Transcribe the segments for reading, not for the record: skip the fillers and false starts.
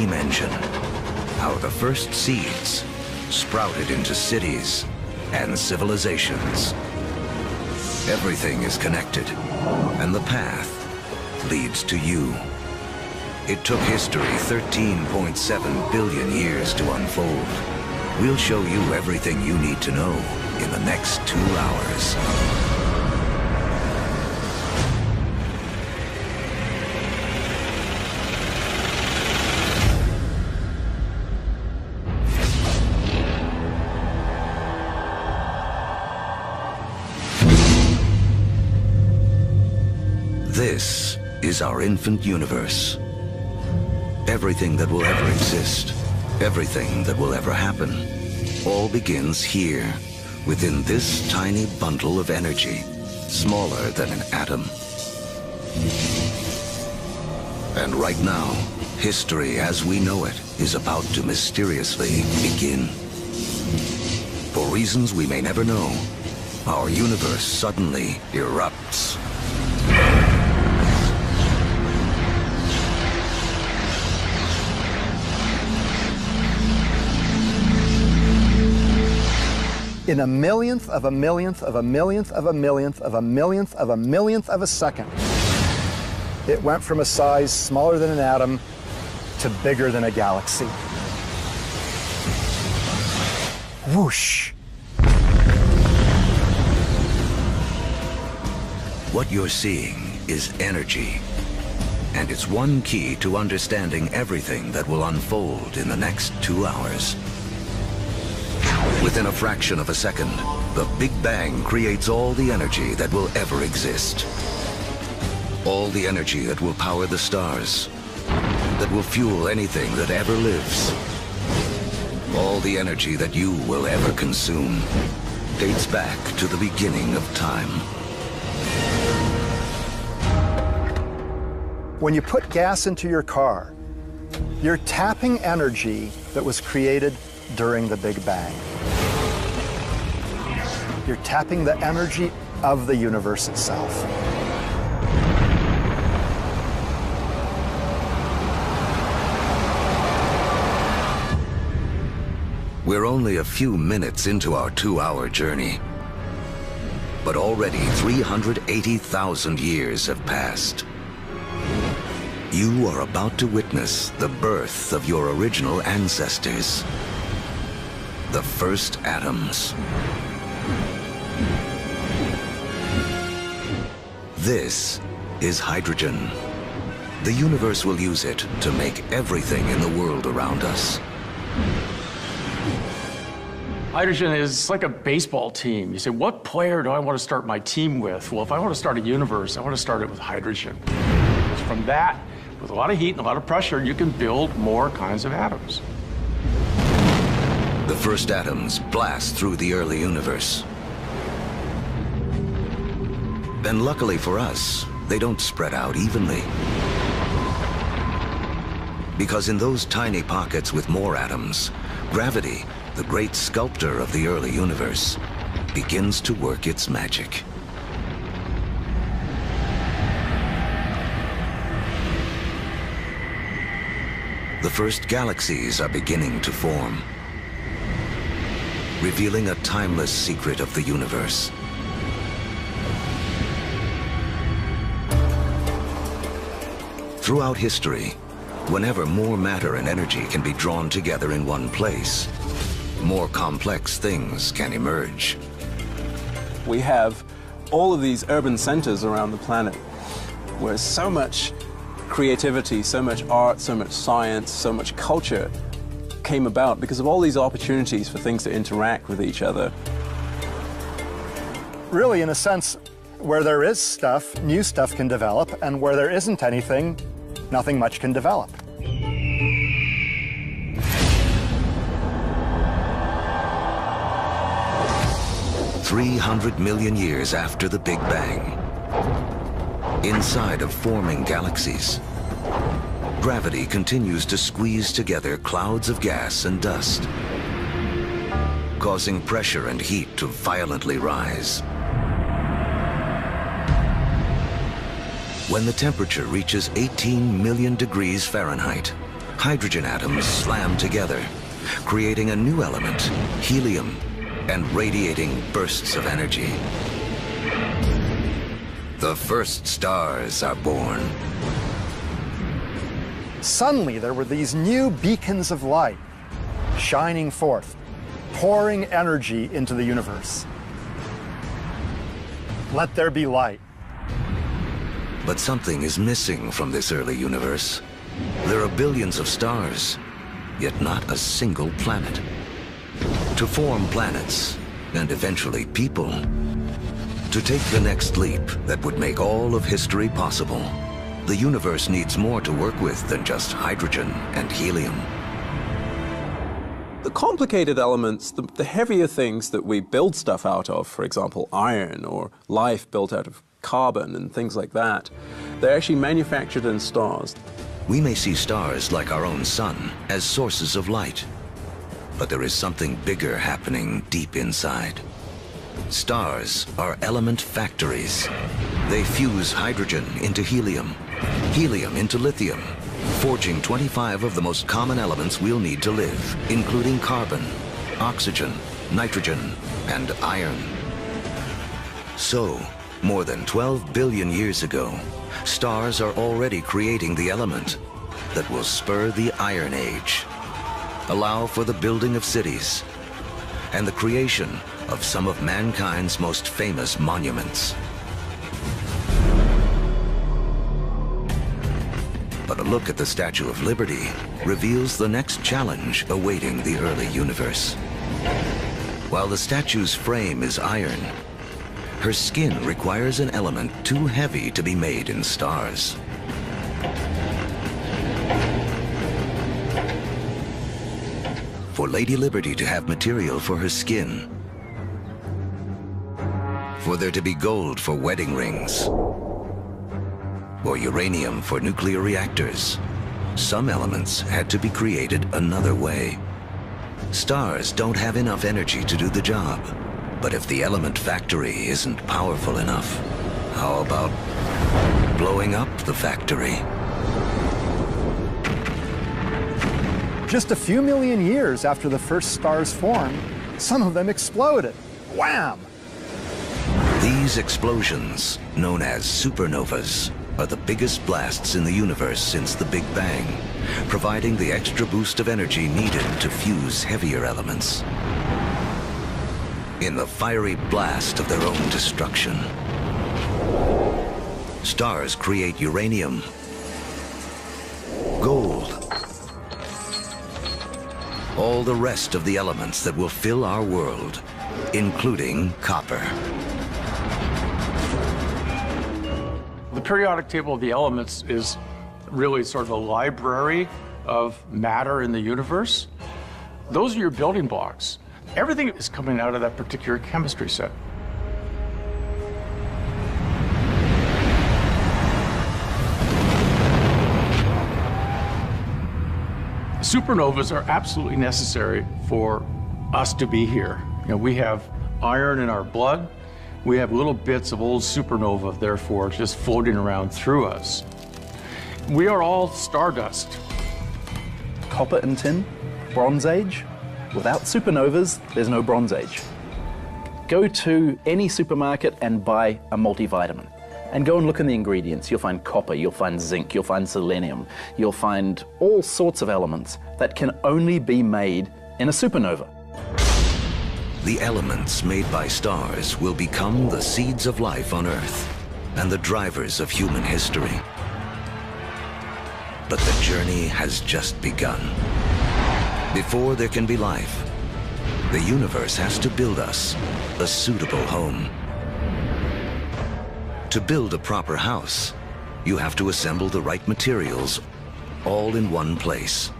steam engine. How the first seeds sprouted into cities and civilizations. Everything is connected, and the path leads to you. It took history 13.7 billion years to unfold. We'll show you everything you need to know in the next 2 hours. This is our infant universe. Everything that will ever exist, everything that will ever happen, all begins here, within this tiny bundle of energy, smaller than an atom. And right now, history as we know it is about to mysteriously begin. For reasons we may never know, our universe suddenly erupts. In a millionth of a millionth of a millionth of a millionth of a millionth of a millionth of a second, it went from a size smaller than an atom to bigger than a galaxy. Whoosh! What you're seeing is energy, and it's one key to understanding everything that will unfold in the next 2 hours. Within a fraction of a second, the Big Bang creates all the energy that will ever exist. All the energy that will power the stars, that will fuel anything that ever lives. All the energy that you will ever consume dates back to the beginning of time. When you put gas into your car, you're tapping energy that was created during the Big Bang. You're tapping the energy of the universe itself. We're only a few minutes into our 2-hour journey, but already 380,000 years have passed. You are about to witness the birth of your original ancestors, the first atoms. This is hydrogen. The universe will use it to make everything in the world around us. Hydrogen is like a baseball team. You say, what player do I want to start my team with? Well, if I want to start a universe, I want to start it with hydrogen. From that, with a lot of heat and a lot of pressure, you can build more kinds of atoms. The first atoms blast through the early universe. And luckily for us, they don't spread out evenly. Because in those tiny pockets with more atoms, gravity, the great sculptor of the early universe, begins to work its magic. The first galaxies are beginning to form, revealing a timeless secret of the universe. Throughout history, whenever more matter and energy can be drawn together in one place, more complex things can emerge. We have all of these urban centers around the planet where so much creativity, so much art, so much science, so much culture came about because of all these opportunities for things to interact with each other. Really, in a sense, where there is stuff, new stuff can develop, and where there isn't anything, nothing much can develop. "300 million years after the Big Bang, inside of forming galaxies, gravity continues to squeeze together clouds of gas and dust, causing pressure and heat to violently rise. When the temperature reaches 18 million degrees Fahrenheit, hydrogen atoms slam together, creating a new element, helium, and radiating bursts of energy. The first stars are born. Suddenly, there were these new beacons of light shining forth, pouring energy into the universe. Let there be light. But something is missing from this early universe. There are billions of stars, yet not a single planet. To form planets, and eventually people, to take the next leap that would make all of history possible, the universe needs more to work with than just hydrogen and helium. The complicated elements, the heavier things that we build stuff out of, for example, iron or life built out of carbon and things like that, they're actually manufactured in stars. We may see stars like our own sun as sources of light, but there is something bigger happening deep inside. Stars are element factories. They fuse hydrogen into helium, helium into lithium, forging 25 of the most common elements we'll need to live, including carbon, oxygen, nitrogen, and iron. So, more than 12 billion years ago, stars are already creating the element that will spur the Iron Age, allow for the building of cities, and the creation of some of mankind's most famous monuments. But a look at the Statue of Liberty reveals the next challenge awaiting the early universe. While the statue's frame is iron, her skin requires an element too heavy to be made in stars. For Lady Liberty to have material for her skin, for there to be gold for wedding rings, or uranium for nuclear reactors, some elements had to be created another way. Stars don't have enough energy to do the job, but if the element factory isn't powerful enough, how about blowing up the factory? Just a few million years after the first stars formed, some of them exploded. Wham! These explosions, known as supernovas, are the biggest blasts in the universe since the Big Bang, providing the extra boost of energy needed to fuse heavier elements. In the fiery blast of their own destruction, stars create uranium, gold, all the rest of the elements that will fill our world, including copper. The periodic table of the elements is really sort of a library of matter in the universe. Those are your building blocks. Everything is coming out of that particular chemistry set. Supernovas are absolutely necessary for us to be here. You know, we have iron in our blood. We have little bits of old supernova, therefore, just floating around through us. We are all stardust. Copper and tin, Bronze Age. Without supernovas, there's no Bronze Age. Go to any supermarket and buy a multivitamin. And go and look in the ingredients. You'll find copper, you'll find zinc, you'll find selenium, you'll find all sorts of elements that can only be made in a supernova. The elements made by stars will become the seeds of life on Earth and the drivers of human history. But the journey has just begun. Before there can be life, the universe has to build us a suitable home. To build a proper house, you have to assemble the right materials all in one place.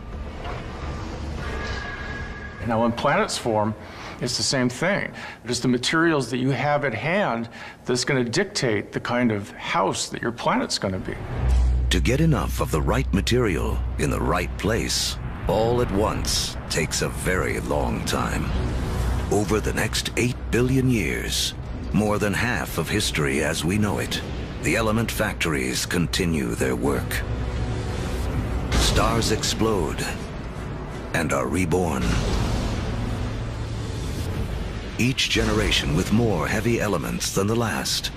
Now, when planets form, it's the same thing. It's the materials that you have at hand that's going to dictate the kind of house that your planet's going to be. To get enough of the right material in the right place, all at once, takes a very long time. Over the next 8 billion years, more than half of history as we know it, the element factories continue their work. Stars explode and are reborn. Each generation with more heavy elements than the last.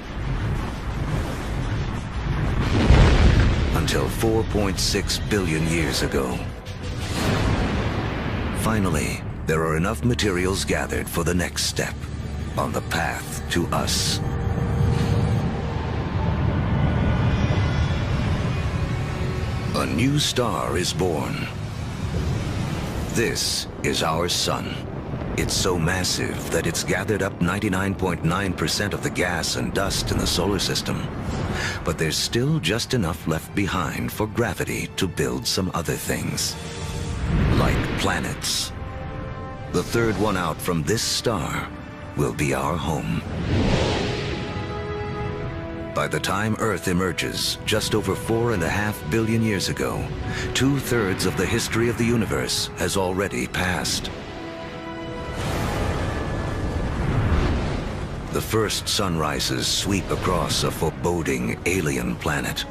Until 4.6 billion years ago. Finally, there are enough materials gathered for the next step on the path to us. A new star is born. This is our sun. It's so massive that it's gathered up 99.9% of the gas and dust in the solar system. But there's still just enough left behind for gravity to build some other things. Like planets. The third one out from this star will be our home. By the time Earth emerges, just over 4.5 billion years ago, 2/3 of the history of the universe has already passed. The first sunrises sweep across a foreboding alien planet.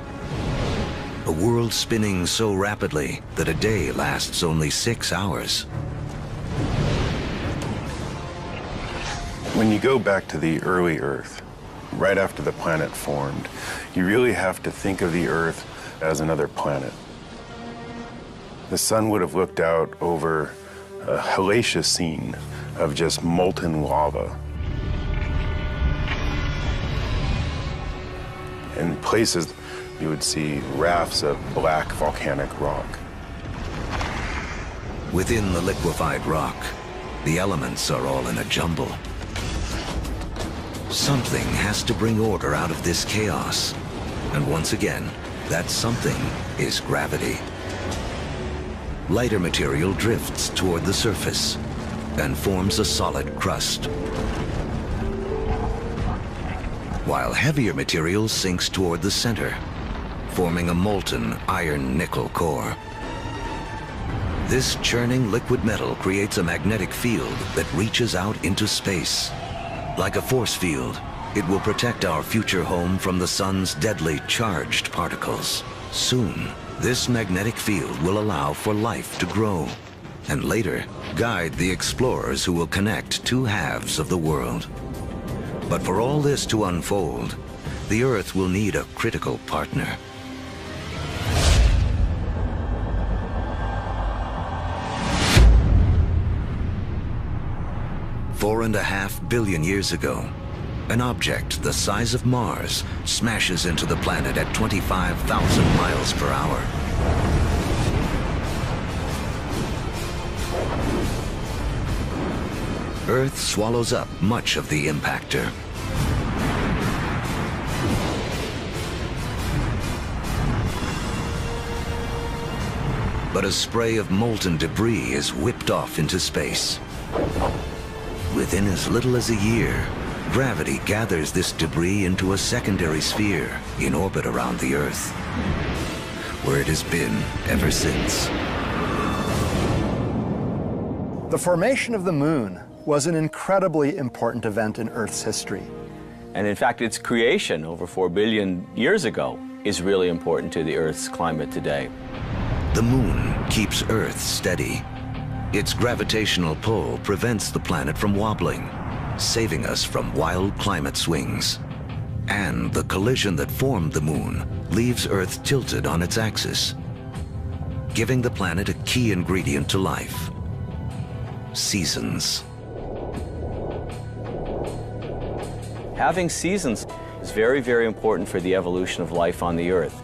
A world spinning so rapidly that a day lasts only 6 hours. When you go back to the early Earth, right after the planet formed, you really have to think of the Earth as another planet. The sun would have looked out over a hellacious scene of just molten lava. In places, you would see rafts of black volcanic rock. Within the liquefied rock, the elements are all in a jumble. Something has to bring order out of this chaos. And once again, that something is gravity. Lighter material drifts toward the surface and forms a solid crust, while heavier material sinks toward the center, forming a molten iron-nickel core. This churning liquid metal creates a magnetic field that reaches out into space. Like a force field, it will protect our future home from the sun's deadly charged particles. Soon, this magnetic field will allow for life to grow, and later, guide the explorers who will connect two halves of the world. But for all this to unfold, the Earth will need a critical partner. $4.5 billion years ago, an object the size of Mars smashes into the planet at 25,000 miles per hour. Earth swallows up much of the impactor. But a spray of molten debris is whipped off into space. Within as little as a year, gravity gathers this debris into a secondary sphere in orbit around the Earth, where it has been ever since. The formation of the moon was an incredibly important event in Earth's history. And in fact, its creation over 4 billion years ago is really important to the Earth's climate today. The moon keeps Earth steady. Its gravitational pull prevents the planet from wobbling, saving us from wild climate swings. And the collision that formed the moon leaves Earth tilted on its axis, giving the planet a key ingredient to life: seasons. Having seasons is very, very important for the evolution of life on the Earth.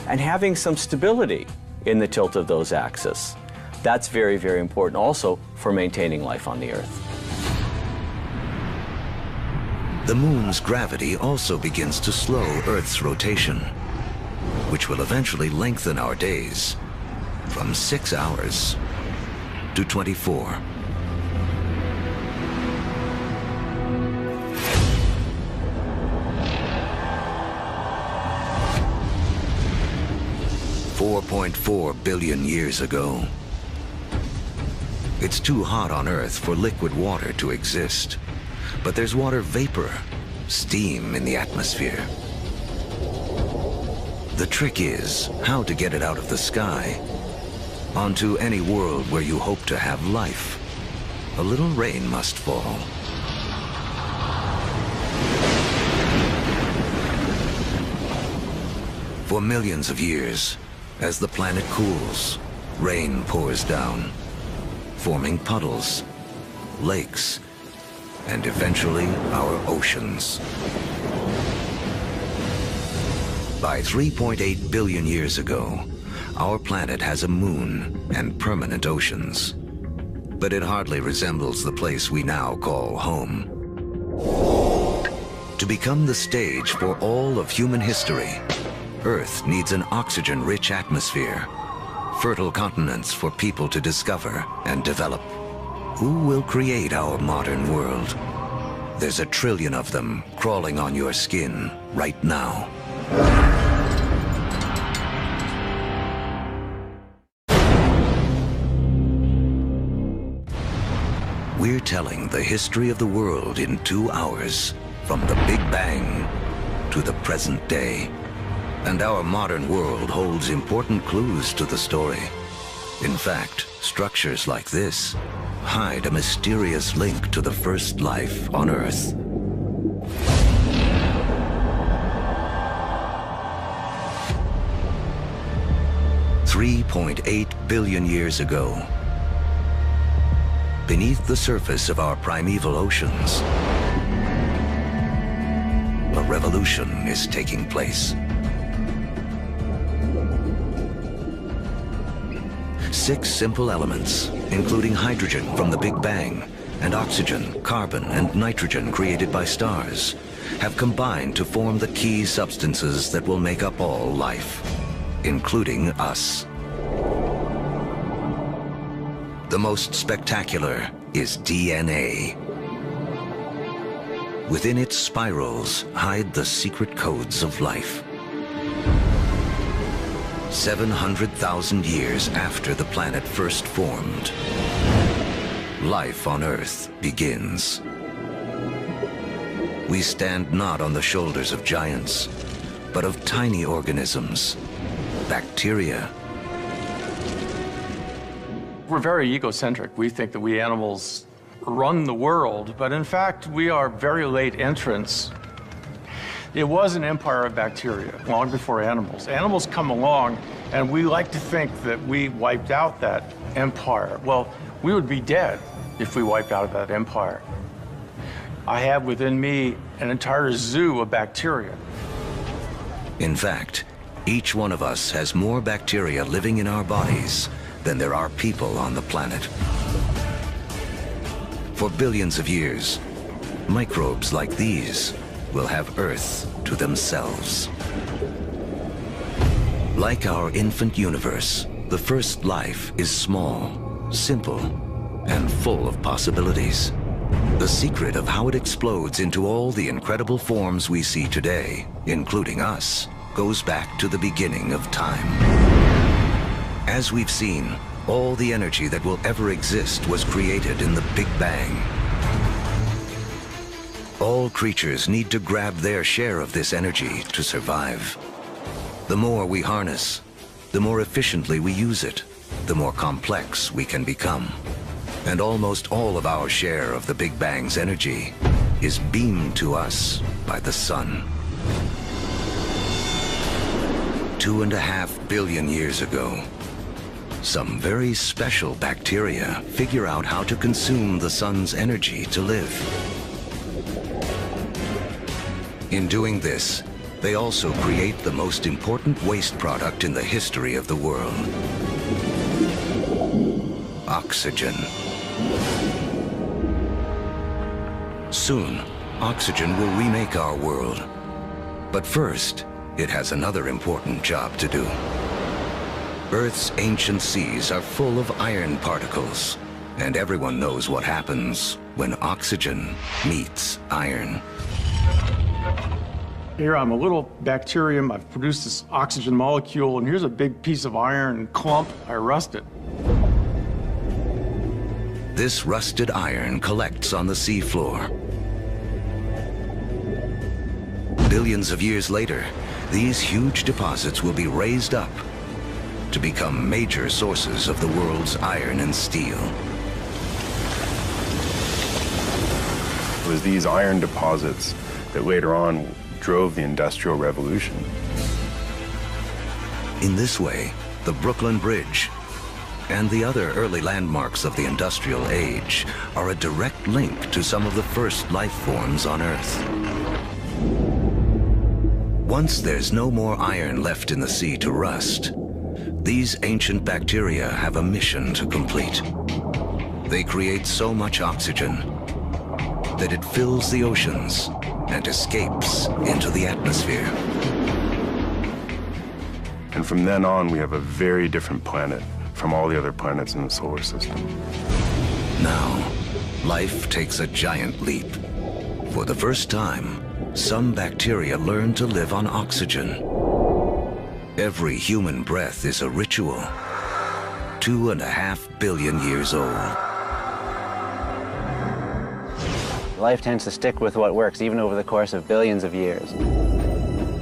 And having some stability in the tilt of those axes, that's very, very important also for maintaining life on the Earth. The moon's gravity also begins to slow Earth's rotation, which will eventually lengthen our days from 6 hours to 24. $4.4 billion years ago. It's too hot on Earth for liquid water to exist, but there's water vapor, steam in the atmosphere. The trick is how to get it out of the sky Onto any world where you hope to have life, a little rain must fall. For millions of years, as the planet cools, rain pours down, forming puddles, lakes, and eventually our oceans. By 3.8 billion years ago, our planet has a moon and permanent oceans, but it hardly resembles the place we now call home. To become the stage for all of human history, Earth needs an oxygen-rich atmosphere, fertile continents for people to discover and develop. Who will create our modern world? There's a trillion of them crawling on your skin right now. We're telling the history of the world in 2 hours, from the Big Bang to the present day. And our modern world holds important clues to the story. In fact, structures like this hide a mysterious link to the first life on Earth. $3.8 billion years ago, beneath the surface of our primeval oceans, a revolution is taking place. 6 simple elements, including hydrogen from the Big Bang, and oxygen, carbon, and nitrogen created by stars, have combined to form the key substances that will make up all life, including us. The most spectacular is DNA. Within its spirals hide the secret codes of life. 700,000 years after the planet first formed, life on Earth begins. We stand not on the shoulders of giants, but of tiny organisms, bacteria. We're very egocentric. We think that we animals run the world, but in fact, we are very late entrants. It was an empire of bacteria long before animals. Animals come along, and we like to think that we wiped out that empire. Well, we would be dead if we wiped out that empire. I have within me an entire zoo of bacteria. In fact, each one of us has more bacteria living in our bodies than there are people on the planet. For billions of years, microbes like these will have Earth to themselves. Like our infant universe, the first life is small, simple, and full of possibilities. The secret of how it explodes into all the incredible forms we see today, including us, goes back to the beginning of time. As we've seen, all the energy that will ever exist was created in the Big Bang. All creatures need to grab their share of this energy to survive. The more we harness, the more efficiently we use it, the more complex we can become. And almost all of our share of the Big Bang's energy is beamed to us by the sun. 2.5 billion years ago, some very special bacteria figure out how to consume the sun's energy to live. In doing this, they also create the most important waste product in the history of the world: oxygen. Soon, oxygen will remake our world. But first, it has another important job to do. Earth's ancient seas are full of iron particles, and everyone knows what happens when oxygen meets iron. Here I'm a little bacterium. I've produced this oxygen molecule, and here's a big piece of iron clump. I rust it. This rusted iron collects on the seafloor. Billions of years later, these huge deposits will be raised up to become major sources of the world's iron and steel. It was these iron deposits that later on drove the Industrial Revolution. In this way, the Brooklyn Bridge and the other early landmarks of the Industrial Age are a direct link to some of the first life forms on Earth. Once there's no more iron left in the sea to rust, these ancient bacteria have a mission to complete. They create so much oxygen that it fills the oceans and escapes into the atmosphere. And from then on, we have a very different planet from all the other planets in the solar system. Now, life takes a giant leap. For the first time, some bacteria learn to live on oxygen. Every human breath is a ritual, 2.5 billion years old. Life tends to stick with what works, even over the course of billions of years.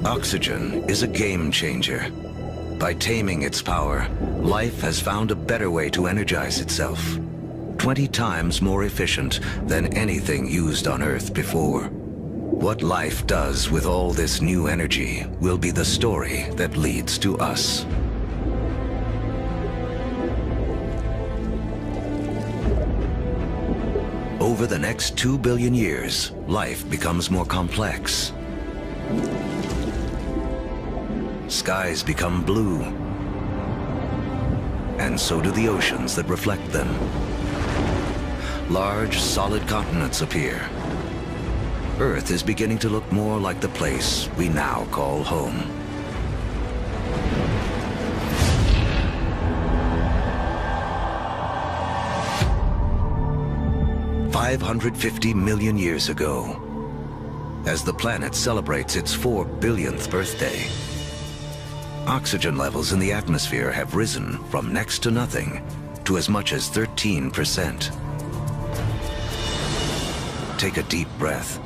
Oxygen is a game changer. By taming its power, life has found a better way to energize itself, 20 times more efficient than anything used on Earth before. What life does with all this new energy will be the story that leads to us. Over the next 2 billion years, life becomes more complex. Skies become blue, and so do the oceans that reflect them. Large, solid continents appear. Earth is beginning to look more like the place we now call home. $550 million years ago, as the planet celebrates its 4 billionth birthday, oxygen levels in the atmosphere have risen from next to nothing to as much as 13%. Take a deep breath,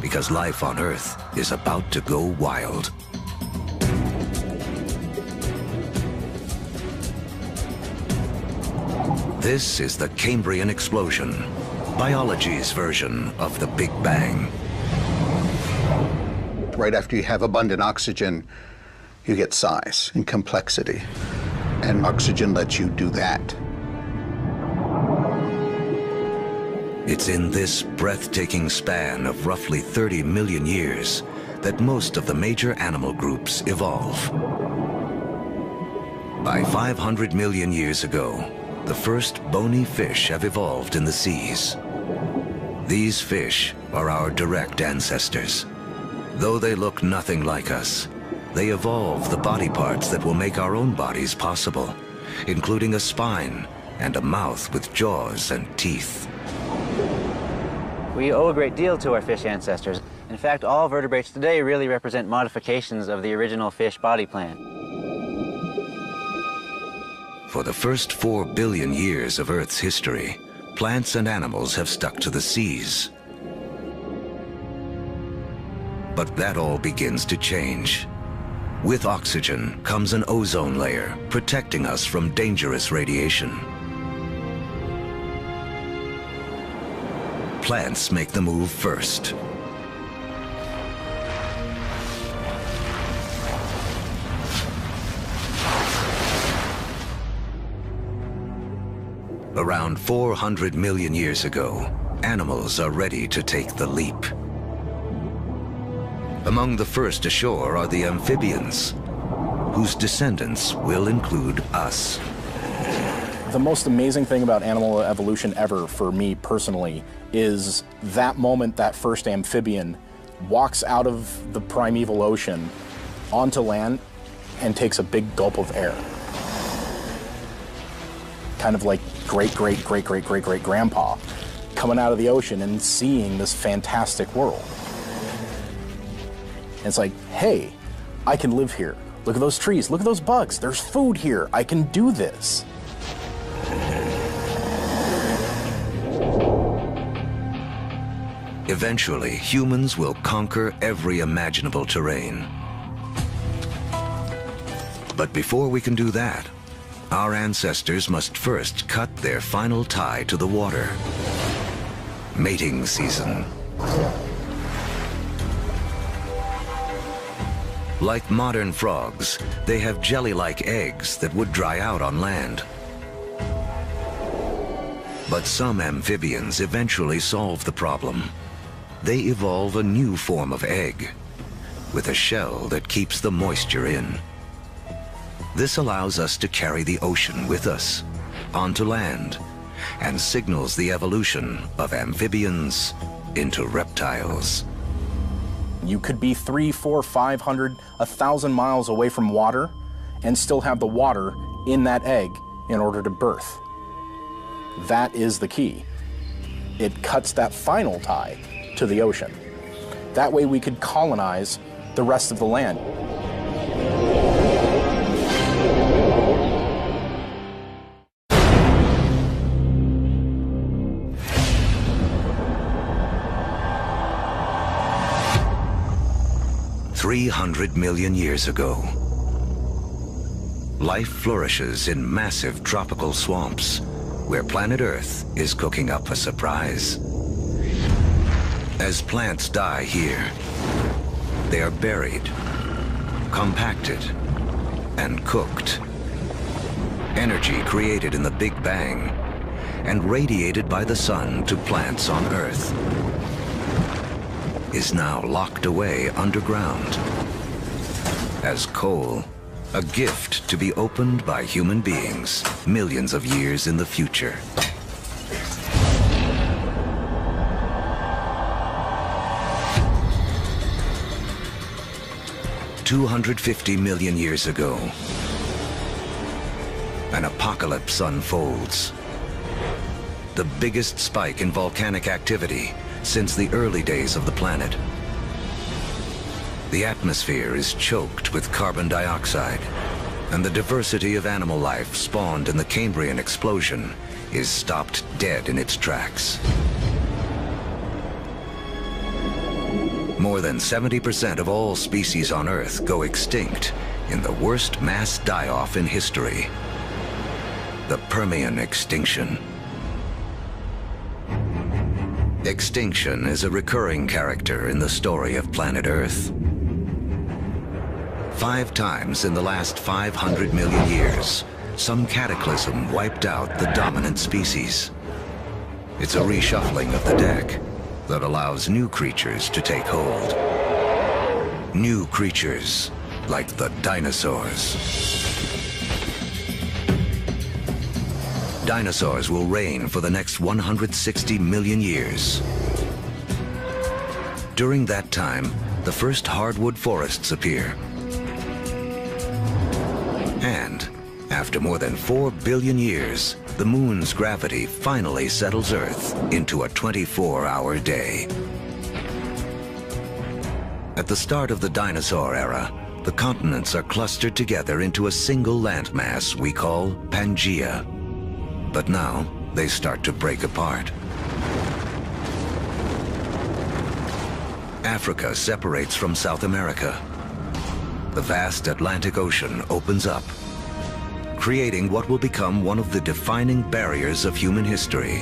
because life on Earth is about to go wild. This is the Cambrian explosion, biology's version of the Big Bang. Right after you have abundant oxygen, you get size and complexity, and oxygen lets you do that. It's in this breathtaking span of roughly 30 million years that most of the major animal groups evolve. By 500 million years ago, the first bony fish have evolved in the seas. These fish are our direct ancestors. Though they look nothing like us, they evolve the body parts that will make our own bodies possible, including a spine and a mouth with jaws and teeth. We owe a great deal to our fish ancestors. In fact, all vertebrates today really represent modifications of the original fish body plan. For the first 4 billion years of Earth's history, plants and animals have stuck to the seas. But that all begins to change. With oxygen comes an ozone layer, protecting us from dangerous radiation. Plants make the move first. Around 400 million years ago, animals are ready to take the leap. Among the first ashore are the amphibians, whose descendants will include us. The most amazing thing about animal evolution ever, for me personally, is that moment that first amphibian walks out of the primeval ocean onto land and takes a big gulp of air. Kind of like great-great-great-great-great-great-grandpa coming out of the ocean and seeing this fantastic world. And it's like, hey, I can live here. Look at those trees, look at those bugs, there's food here, I can do this. Eventually, humans will conquer every imaginable terrain. But before we can do that, our ancestors must first cut their final tie to the water. Mating season. Like modern frogs, they have jelly-like eggs that would dry out on land. But some amphibians eventually solve the problem. They evolve a new form of egg, with a shell that keeps the moisture in. This allows us to carry the ocean with us, onto land, and signals the evolution of amphibians into reptiles. You could be 300, 400, 500, 1,000 miles away from water and still have the water in that egg in order to birth. That is the key. It cuts that final tie to the ocean. That way we could colonize the rest of the land. $300 million years ago, life flourishes in massive tropical swamps where planet Earth is cooking up a surprise. As plants die here, they are buried, compacted, and cooked. Energy created in the Big Bang and radiated by the sun to plants on Earth is now locked away underground as coal, a gift to be opened by human beings millions of years in the future. $250 million years ago, an apocalypse unfolds. The biggest spike in volcanic activity since the early days of the planet. The atmosphere is choked with carbon dioxide, and the diversity of animal life spawned in the Cambrian explosion is stopped dead in its tracks. More than 70% of all species on Earth go extinct in the worst mass die-off in history, the Permian extinction. Extinction is a recurring character in the story of planet Earth. 5 times in the last 500 million years, some cataclysm wiped out the dominant species. It's a reshuffling of the deck that allows new creatures to take hold. New creatures like the dinosaurs. Dinosaurs will reign for the next 160 million years. During that time, the first hardwood forests appear. And after more than 4 billion years, the moon's gravity finally settles Earth into a 24-hour day. At the start of the dinosaur era, the continents are clustered together into a single landmass we call Pangaea. But now, they start to break apart. Africa separates from South America. The vast Atlantic Ocean opens up, creating what will become one of the defining barriers of human history,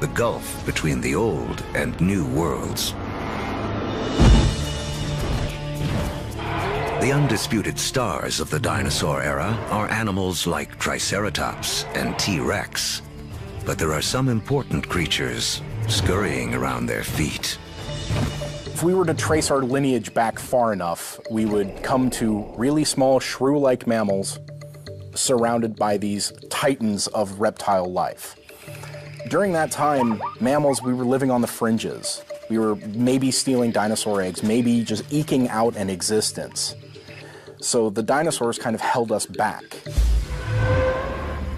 the gulf between the old and new worlds. The undisputed stars of the dinosaur era are animals like Triceratops and T-Rex, but there are some important creatures scurrying around their feet. If we were to trace our lineage back far enough, we would come to really small shrew-like mammals surrounded by these titans of reptile life. During that time, mammals, we were living on the fringes. We were maybe stealing dinosaur eggs, maybe just eking out an existence. So the dinosaurs kind of held us back.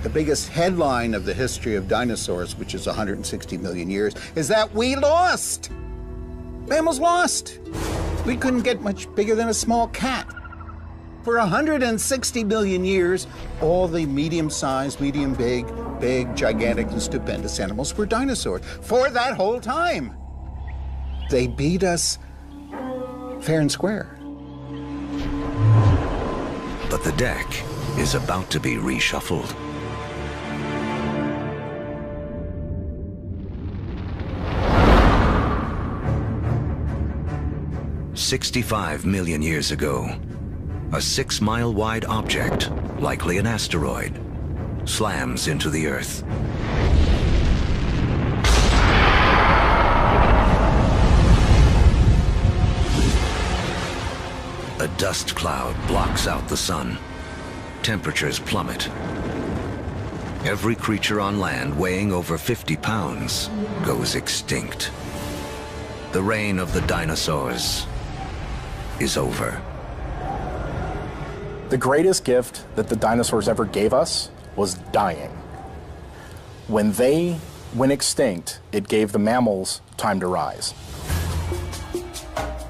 The biggest headline of the history of dinosaurs, which is 160 million years, is that we lost. Mammals lost. We couldn't get much bigger than a small cat. For 160 million years, all the medium-sized, medium-big, big, gigantic, and stupendous animals were dinosaurs. For that whole time. They beat us fair and square. But the deck is about to be reshuffled. "65 million years ago, a 6-mile-wide object, likely an asteroid, slams into the Earth. A dust cloud blocks out the sun. Temperatures plummet. Every creature on land weighing over 50 pounds goes extinct. The reign of the dinosaurs is over. The greatest gift that the dinosaurs ever gave us was dying. When they went extinct, it gave the mammals time to rise.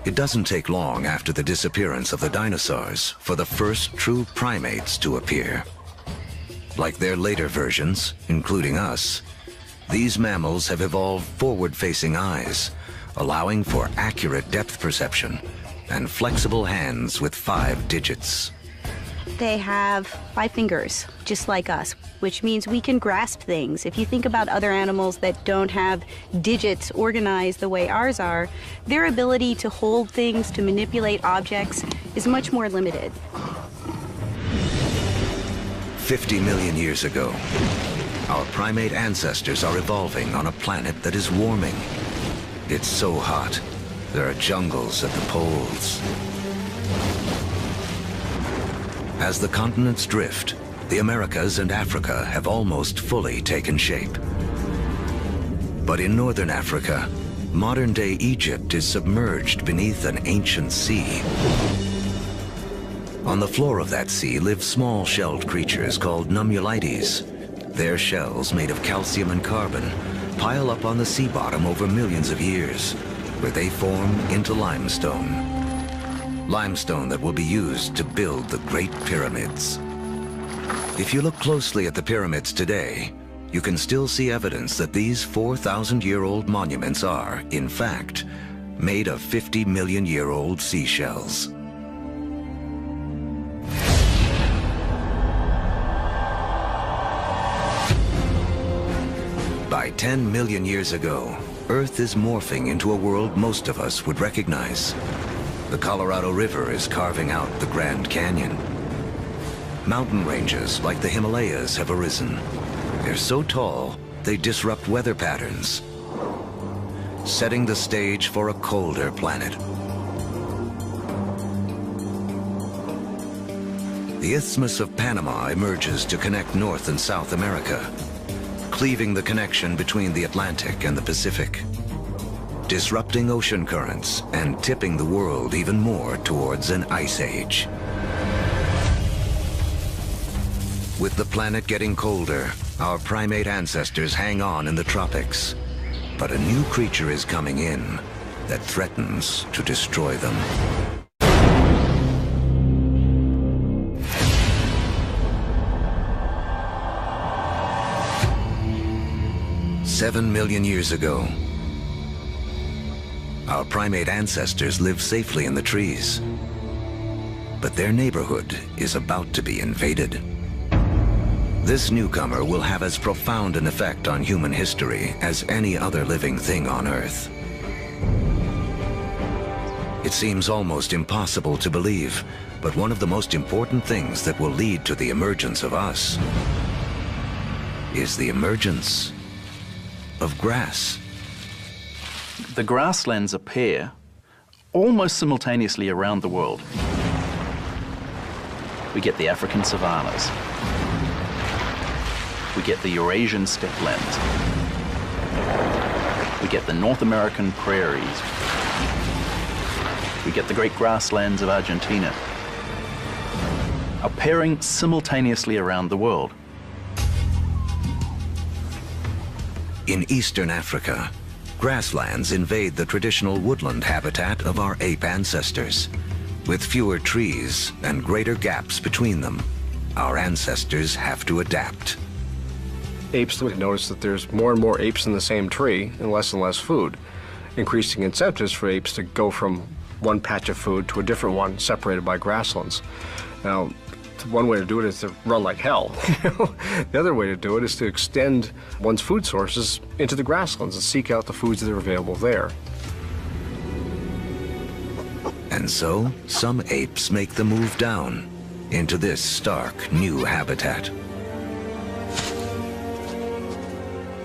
It doesn't take long after the disappearance of the dinosaurs for the first true primates to appear. Like their later versions, including us, these mammals have evolved forward-facing eyes, allowing for accurate depth perception and flexible hands with 5 digits. They have 5 fingers, just like us, which means we can grasp things. If you think about other animals that don't have digits organized the way ours are, their ability to hold things, to manipulate objects, is much more limited. 50 million years ago, our primate ancestors are evolving on a planet that is warming. It's so hot, there are jungles at the poles. As the continents drift, the Americas and Africa have almost fully taken shape. But in northern Africa, modern-day Egypt is submerged beneath an ancient sea. On the floor of that sea live small-shelled creatures called nummulites. Their shells, made of calcium and carbon, pile up on the sea bottom over millions of years, where they form into limestone. Limestone that will be used to build the Great Pyramids. If you look closely at the pyramids today, you can still see evidence that these 4,000-year-old monuments are, in fact, made of 50-million-year-old seashells. By 10 million years ago, Earth is morphing into a world most of us would recognize. The Colorado River is carving out the Grand Canyon. Mountain ranges like the Himalayas have arisen. They're so tall, they disrupt weather patterns, setting the stage for a colder planet. The Isthmus of Panama emerges to connect North and South America, cleaving the connection between the Atlantic and the Pacific, disrupting ocean currents and tipping the world even more towards an ice age. With the planet getting colder, our primate ancestors hang on in the tropics. But a new creature is coming in that threatens to destroy them. "7 million years ago, our primate ancestors lived safely in the trees. But their neighborhood is about to be invaded. This newcomer will have as profound an effect on human history as any other living thing on Earth. It seems almost impossible to believe, but one of the most important things that will lead to the emergence of us is the emergence of grass." The grasslands appear almost simultaneously around the world. We get the African savannas. We get the Eurasian steppelands. We get the North American prairies. We get the great grasslands of Argentina, appearing simultaneously around the world. In eastern Africa, grasslands invade the traditional woodland habitat of our ape ancestors. With fewer trees and greater gaps between them, our ancestors have to adapt. Apes notice that there's more and more apes in the same tree and less food, increasing incentives for apes to go from one patch of food to a different one separated by grasslands. Now, One way to do it is to run like hell. The other way to do it is to extend one's food sources into the grasslands and seek out the foods that are available there. And so, some apes make the move down into this stark new habitat.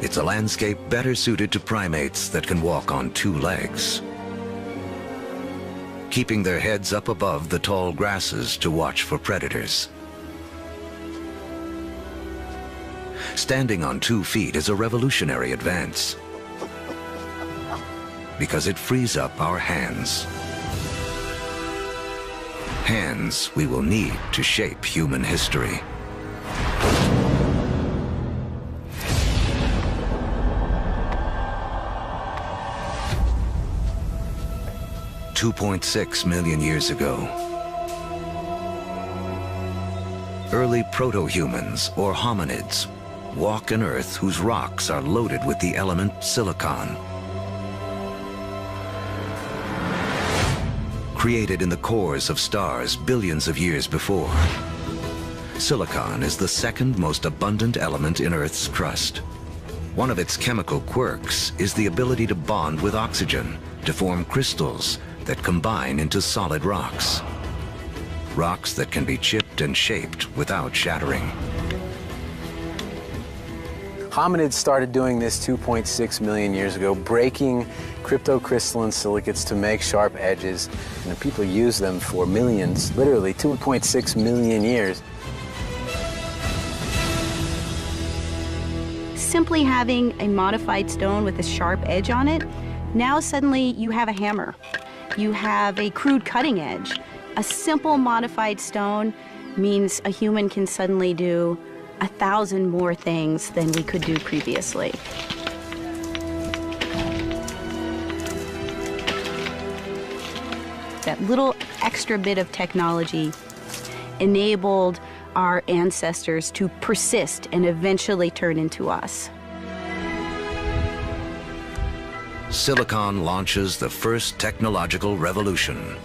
It's a landscape better suited to primates that can walk on two legs, keeping their heads up above the tall grasses to watch for predators. Standing on 2 feet is a revolutionary advance because it frees up our hands. Hands we will need to shape human history. $2.6 million years ago, early proto-humans, or hominids, walk an Earth whose rocks are loaded with the element silicon. Created in the cores of stars billions of years before, silicon is the second most abundant element in Earth's crust. One of its chemical quirks is the ability to bond with oxygen to form crystals that combine into solid rocks. Rocks that can be chipped and shaped without shattering. Hominids started doing this 2.6 million years ago, breaking cryptocrystalline silicates to make sharp edges, and people use them for millions, literally 2.6 million years. Simply having a modified stone with a sharp edge on it, now suddenly you have a hammer. You have a crude cutting edge. A simple modified stone means a human can suddenly do 1,000 more things than we could do previously. That little extra bit of technology enabled our ancestors to persist and eventually turn into us. Silicon launches the first technological revolution,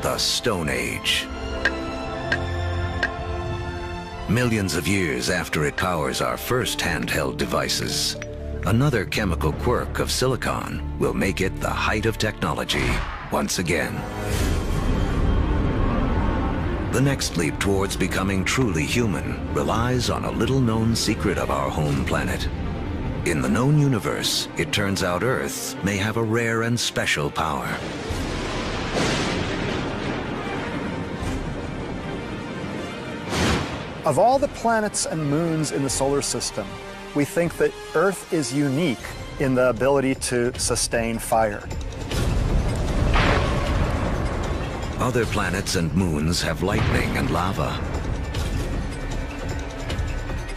the Stone Age. Millions of years after it powers our first handheld devices, another chemical quirk of silicon will make it the height of technology once again. The next leap towards becoming truly human relies on a little-known secret of our home planet. In the known universe, it turns out Earth may have a rare and special power. Of all the planets and moons in the solar system, we think that Earth is unique in the ability to sustain fire. Other planets and moons have lightning and lava.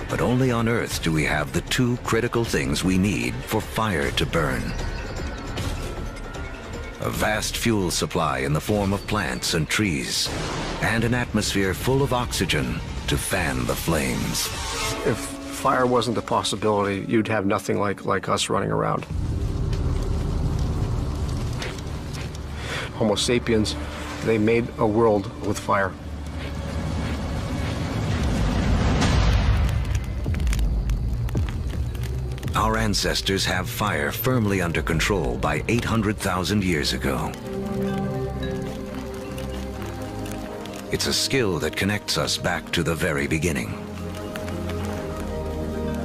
But only on Earth do we have the two critical things we need for fire to burn. A vast fuel supply in the form of plants and trees, and an atmosphere full of oxygen to fan the flames. If fire wasn't a possibility, you'd have nothing like us running around. Homo sapiens, they made a world with fire. Our ancestors have fire firmly under control by 800,000 years ago. It's a skill that connects us back to the very beginning.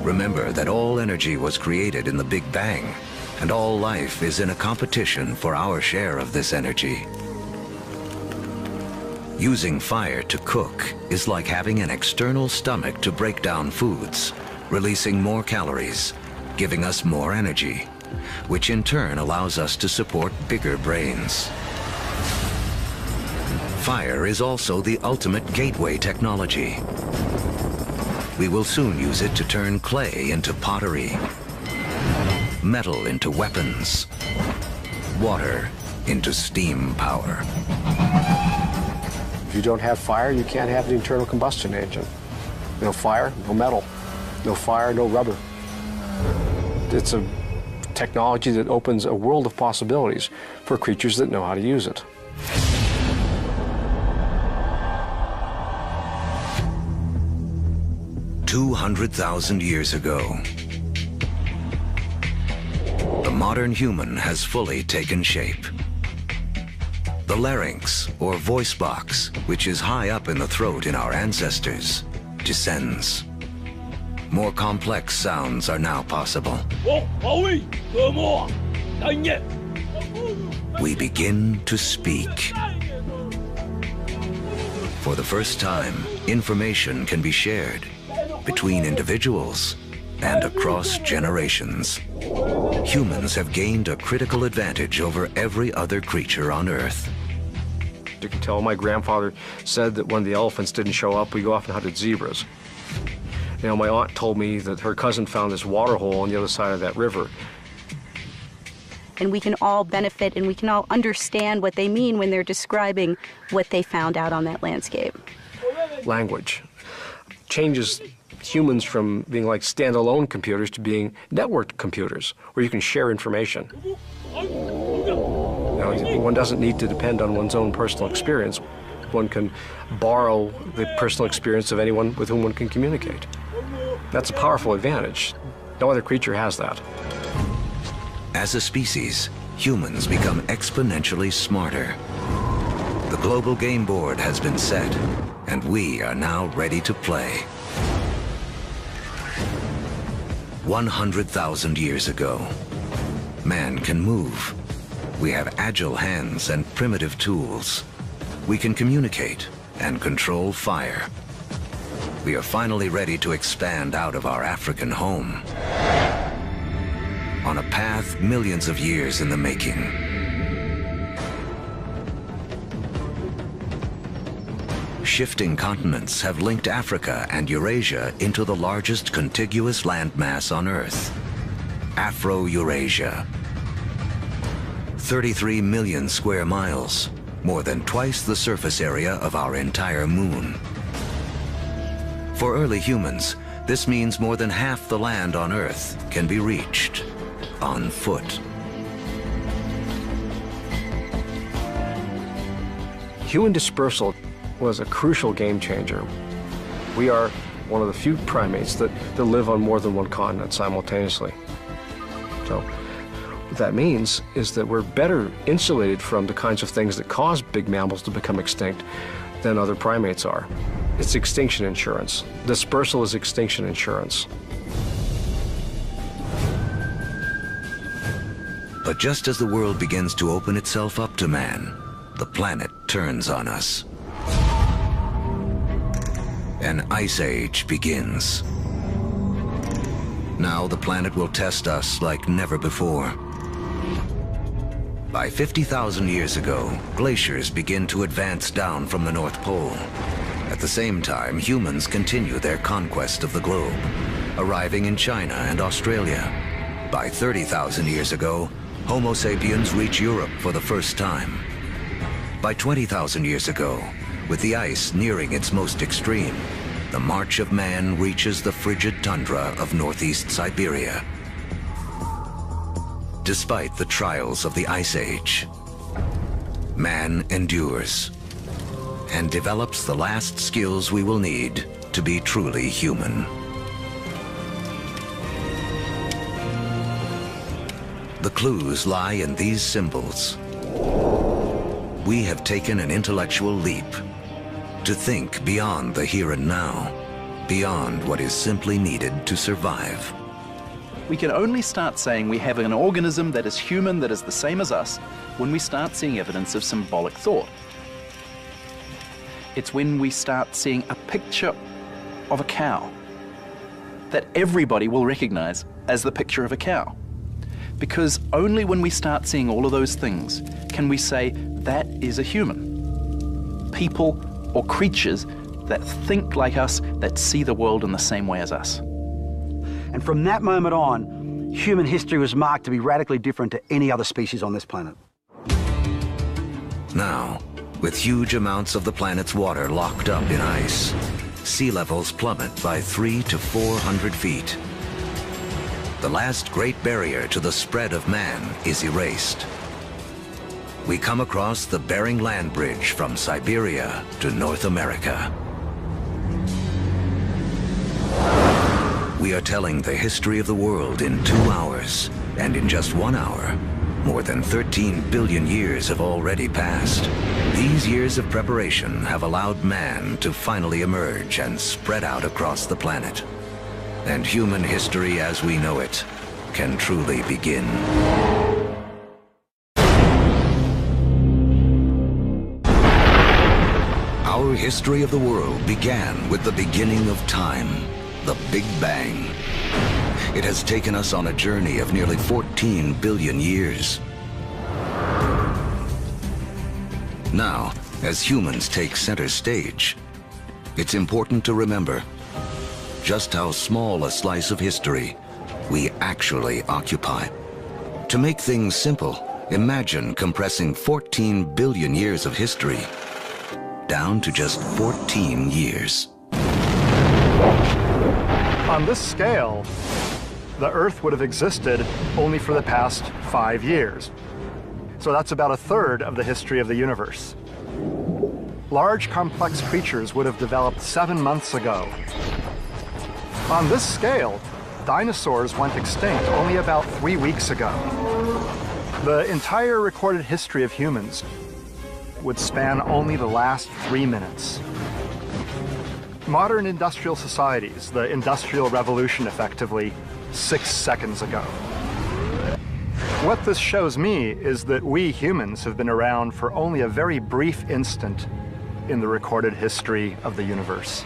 Remember that all energy was created in the Big Bang, and all life is in a competition for our share of this energy. Using fire to cook is like having an external stomach to break down foods, releasing more calories, giving us more energy, which in turn allows us to support bigger brains. Fire is also the ultimate gateway technology. We will soon use it to turn clay into pottery, metal into weapons, water into steam power. If you don't have fire, you can't have the internal combustion engine. No fire, no metal. No fire, no rubber. It's a technology that opens a world of possibilities for creatures that know how to use it. 200,000 years ago, the modern human has fully taken shape. The larynx, or voice box, which is high up in the throat in our ancestors, descends. More complex sounds are now possible. We begin to speak. For the first time, information can be shared between individuals and across generations. Humans have gained a critical advantage over every other creature on Earth. You can tell my grandfather said that when the elephants didn't show up, we go off and hunted zebras. You know, my aunt told me that her cousin found this water hole on the other side of that river. And we can all benefit and we can all understand what they mean when they're describing what they found out on that landscape. Language changes humans from being like standalone computers to being networked computers, where you can share information. You know, one doesn't need to depend on one's own personal experience. One can borrow the personal experience of anyone with whom one can communicate. That's a powerful advantage. No other creature has that. As a species, humans become exponentially smarter. The global game board has been set, and we are now ready to play. 100,000 years ago, man can move. We have agile hands and primitive tools. We can communicate and control fire. We are finally ready to expand out of our African home on a path millions of years in the making. Shifting continents have linked Africa and Eurasia into the largest contiguous landmass on Earth, Afro-Eurasia. 33 million square miles, more than twice the surface area of our entire moon. For early humans, this means more than half the land on Earth can be reached on foot. Human dispersal was a crucial game changer. We are one of the few primates that live on more than one continent simultaneously. So what that means is that we're better insulated from the kinds of things that cause big mammals to become extinct than other primates are. It's extinction insurance. Dispersal is extinction insurance. But just as the world begins to open itself up to man, the planet turns on us. An ice age begins. Now the planet will test us like never before. By 50,000 years ago, glaciers begin to advance down from the North Pole. At the same time, humans continue their conquest of the globe, arriving in China and Australia. By 30,000 years ago, Homo sapiens reach Europe for the first time. By 20,000 years ago, with the ice nearing its most extreme, the march of man reaches the frigid tundra of northeast Siberia. Despite the trials of the Ice Age, man endures and develops the last skills we will need to be truly human. The clues lie in these symbols. We have taken an intellectual leap to think beyond the here and now, beyond what is simply needed to survive. We can only start saying we have an organism that is human, that is the same as us, when we start seeing evidence of symbolic thought. It's when we start seeing a picture of a cow that everybody will recognize as the picture of a cow. Because only when we start seeing all of those things can we say that is a human. People or creatures that think like us, that see the world in the same way as us. And from that moment on, human history was marked to be radically different to any other species on this planet. Now, with huge amounts of the planet's water locked up in ice, sea levels plummet by 300 to 400 feet. The last great barrier to the spread of man is erased. We come across the Bering Land Bridge from Siberia to North America. We are telling the history of the world in 2 hours, and in just 1 hour, more than 13 billion years have already passed. These years of preparation have allowed man to finally emerge and spread out across the planet. And human history as we know it can truly begin. Our history of the world began with the beginning of time, the Big Bang. It has taken us on a journey of nearly 14 billion years. Now, as humans take center stage, it's important to remember just how small a slice of history we actually occupy. To make things simple, imagine compressing 14 billion years of history down to just 14 years. On this scale, the Earth would have existed only for the past 5 years. So that's about a third of the history of the universe. Large, complex creatures would have developed 7 months ago. On this scale, dinosaurs went extinct only about 3 weeks ago. The entire recorded history of humans would span only the last 3 minutes. Modern industrial societies, the Industrial Revolution effectively, 6 seconds ago. What this shows me is that we humans have been around for only a very brief instant in the recorded history of the universe.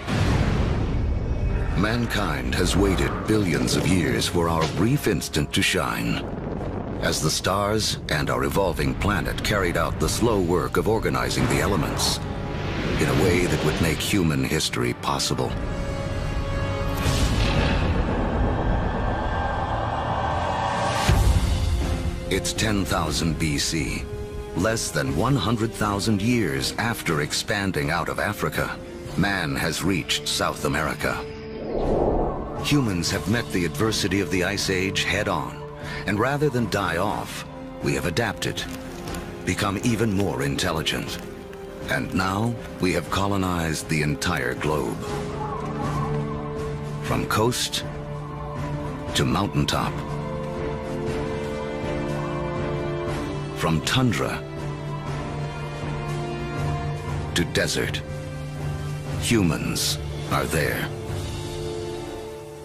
Mankind has waited billions of years for our brief instant to shine. As the stars and our evolving planet carried out the slow work of organizing the elements in a way that would make human history possible. It's 10,000 BC, less than 100,000 years after expanding out of Africa. Man has reached South America. Humans have met the adversity of the Ice Age head-on, and rather than die off, we have adapted, become even more intelligent. And now we have colonized the entire globe. From coast to mountaintop. From tundra to desert. Humans are there.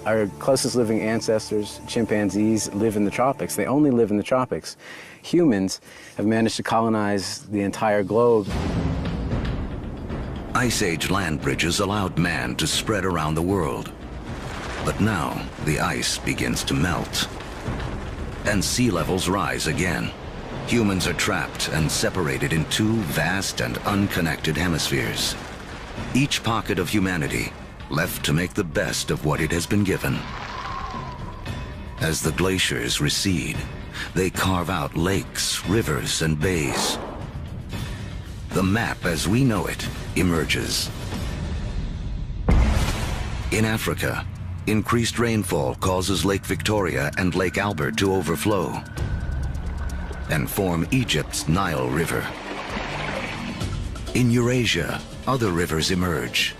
Our closest living ancestors, chimpanzees, live in the tropics. They only live in the tropics. Humans have managed to colonize the entire globe. Ice Age land bridges allowed man to spread around the world. But now the ice begins to melt. And sea levels rise again. Humans are trapped and separated in 2 vast and unconnected hemispheres. Each pocket of humanity left to make the best of what it has been given. As the glaciers recede, they carve out lakes, rivers, and bays. The map as we know it emerges. In Africa, increased rainfall causes Lake Victoria and Lake Albert to overflow and form Egypt's Nile River. In Eurasia, other rivers emerge.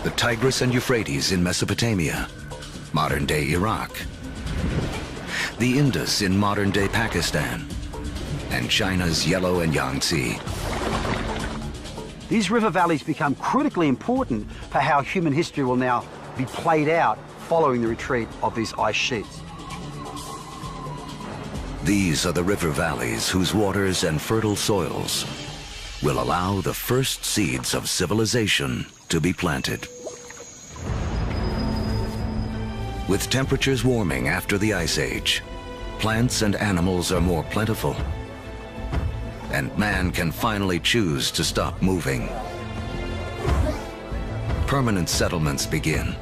The Tigris and Euphrates in Mesopotamia, modern-day Iraq. The Indus in modern-day Pakistan, and China's Yellow and Yangtze. These river valleys become critically important for how human history will now be played out following the retreat of these ice sheets. These are the river valleys whose waters and fertile soils will allow the first seeds of civilization to be planted. With temperatures warming after the Ice Age, plants and animals are more plentiful, and man can finally choose to stop moving. Permanent settlements begin.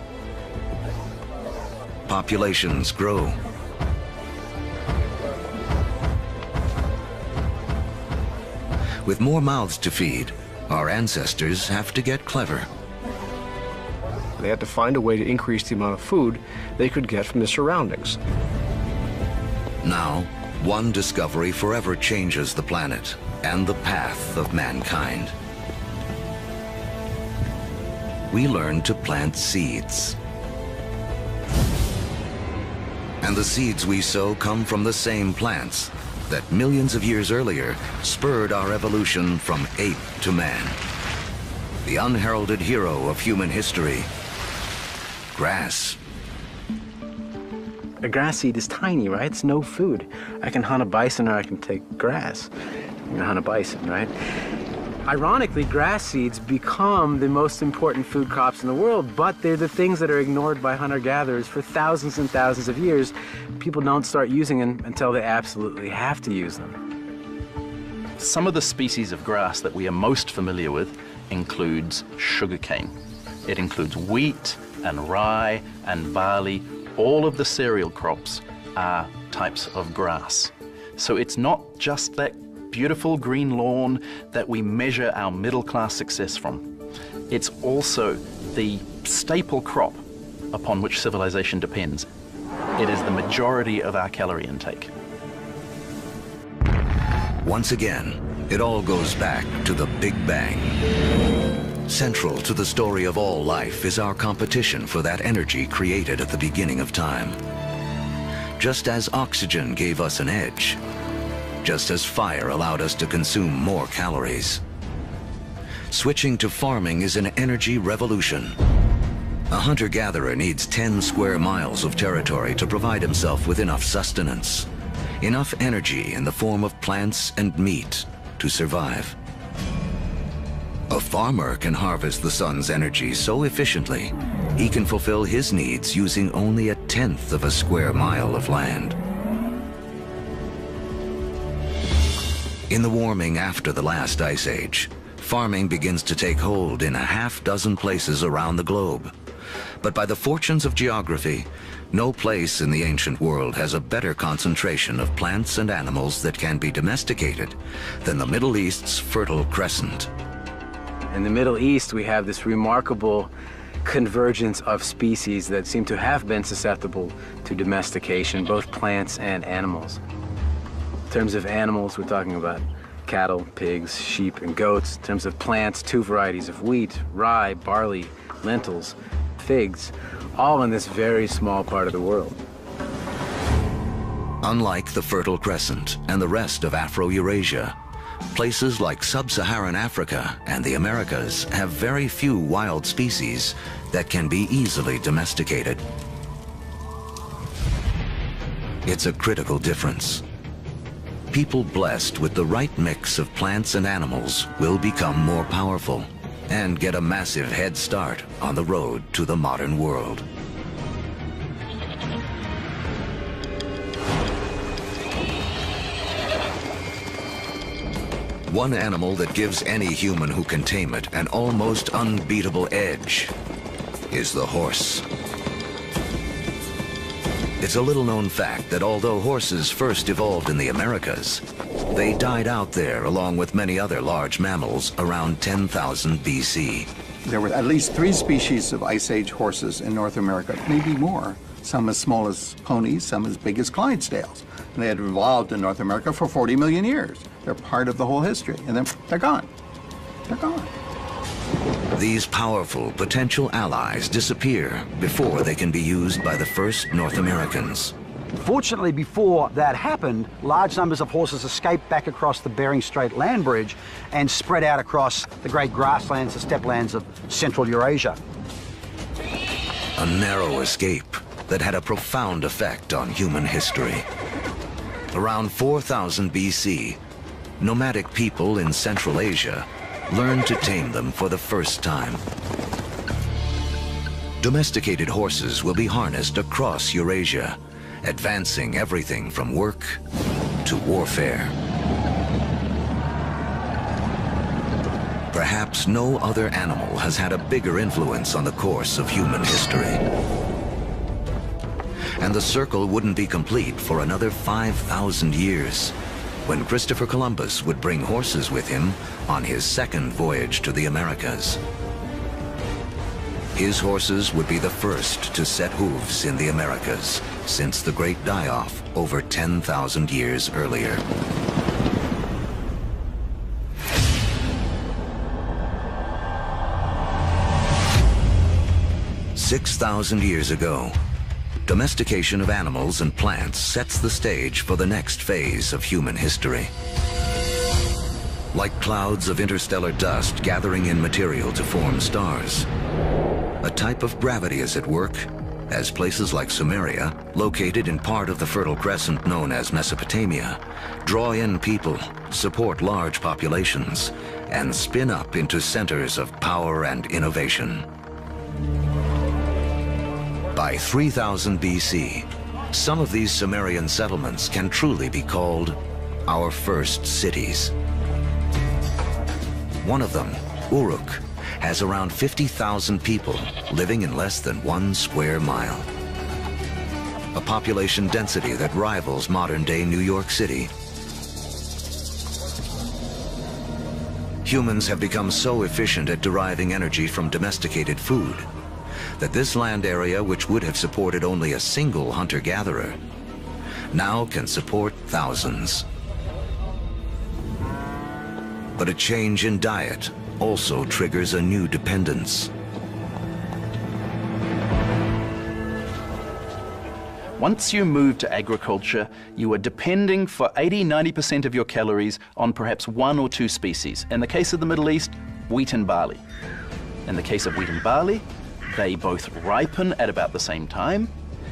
Populations grow. With more mouths to feed, our ancestors have to get clever. They had to find a way to increase the amount of food they could get from the surroundings. Now, one discovery forever changes the planet and the path of mankind. We learn to plant seeds. And the seeds we sow come from the same plants that millions of years earlier spurred our evolution from ape to man. The unheralded hero of human history, grass. A grass seed is tiny, right? It's no food. I can hunt a bison or I can take grass. I'm gonna hunt a bison, right? Ironically, grass seeds become the most important food crops in the world, but they're the things that are ignored by hunter-gatherers for thousands and thousands of years. People don't start using them until they absolutely have to use them. Some of the species of grass that we are most familiar with includes sugarcane. It includes wheat and rye and barley. All of the cereal crops are types of grass. So it's not just that beautiful green lawn that we measure our middle-class success from. It's also the staple crop upon which civilization depends. It is the majority of our calorie intake. Once again, it all goes back to the Big Bang. Central to the story of all life is our competition for that energy created at the beginning of time. Just as oxygen gave us an edge, just as fire allowed us to consume more calories. Switching to farming is an energy revolution. A hunter-gatherer needs 10 square miles of territory to provide himself with enough sustenance, enough energy in the form of plants and meat to survive. A farmer can harvest the sun's energy so efficiently, he can fulfill his needs using only 1/10 of a square mile of land. In the warming after the last ice age, farming begins to take hold in 6 places around the globe. But by the fortunes of geography, no place in the ancient world has a better concentration of plants and animals that can be domesticated than the Middle East's Fertile Crescent. In the Middle East, we have this remarkable convergence of species that seem to have been susceptible to domestication, both plants and animals. In terms of animals, we're talking about cattle, pigs, sheep, and goats. In terms of plants, 2 varieties of wheat, rye, barley, lentils, figs, all in this very small part of the world. Unlike the Fertile Crescent and the rest of Afro-Eurasia, places like sub-Saharan Africa and the Americas have very few wild species that can be easily domesticated. It's a critical difference. People blessed with the right mix of plants and animals will become more powerful and get a massive head start on the road to the modern world. One animal that gives any human who can tame it an almost unbeatable edge is the horse. It's a little-known fact that although horses first evolved in the Americas, they died out there along with many other large mammals around 10,000 BC. There were at least 3 species of Ice Age horses in North America, maybe more. Some as small as ponies, some as big as Clydesdales. And they had evolved in North America for 40 million years. They're part of the whole history, and then they're gone. They're gone. These powerful potential allies disappear before they can be used by the first North Americans. Fortunately, before that happened, large numbers of horses escaped back across the Bering Strait land bridge and spread out across the great grasslands, the steppe-lands of Central Eurasia. A narrow escape that had a profound effect on human history. Around 4000 BC, nomadic people in Central Asia learned to tame them for the first time. Domesticated horses will be harnessed across Eurasia, advancing everything from work to warfare. Perhaps no other animal has had a bigger influence on the course of human history. And the circle wouldn't be complete for another 5,000 years, when Christopher Columbus would bring horses with him on his second voyage to the Americas. His horses would be the first to set hooves in the Americas since the Great Die-Off over 10,000 years earlier. "6,000 years ago, domestication of animals and plants sets the stage for the next phase of human history. Like clouds of interstellar dust gathering in material to form stars, a type of gravity is at work as places like Sumeria, located in part of the Fertile Crescent known as Mesopotamia, draw in people, support large populations, and spin up into centers of power and innovation. By 3000 BC, some of these Sumerian settlements can truly be called our first cities. One of them, Uruk, has around 50,000 people living in less than 1 square mile. A population density that rivals modern-day New York City. Humans have become so efficient at deriving energy from domesticated food that this land area, which would have supported only a single hunter-gatherer, now can support thousands. But a change in diet also triggers a new dependence. Once you move to agriculture, you are depending for 80–90% of your calories on perhaps 1 or 2 species. In the case of the Middle East, wheat and barley. In the case of wheat and barley, they both ripen at about the same time.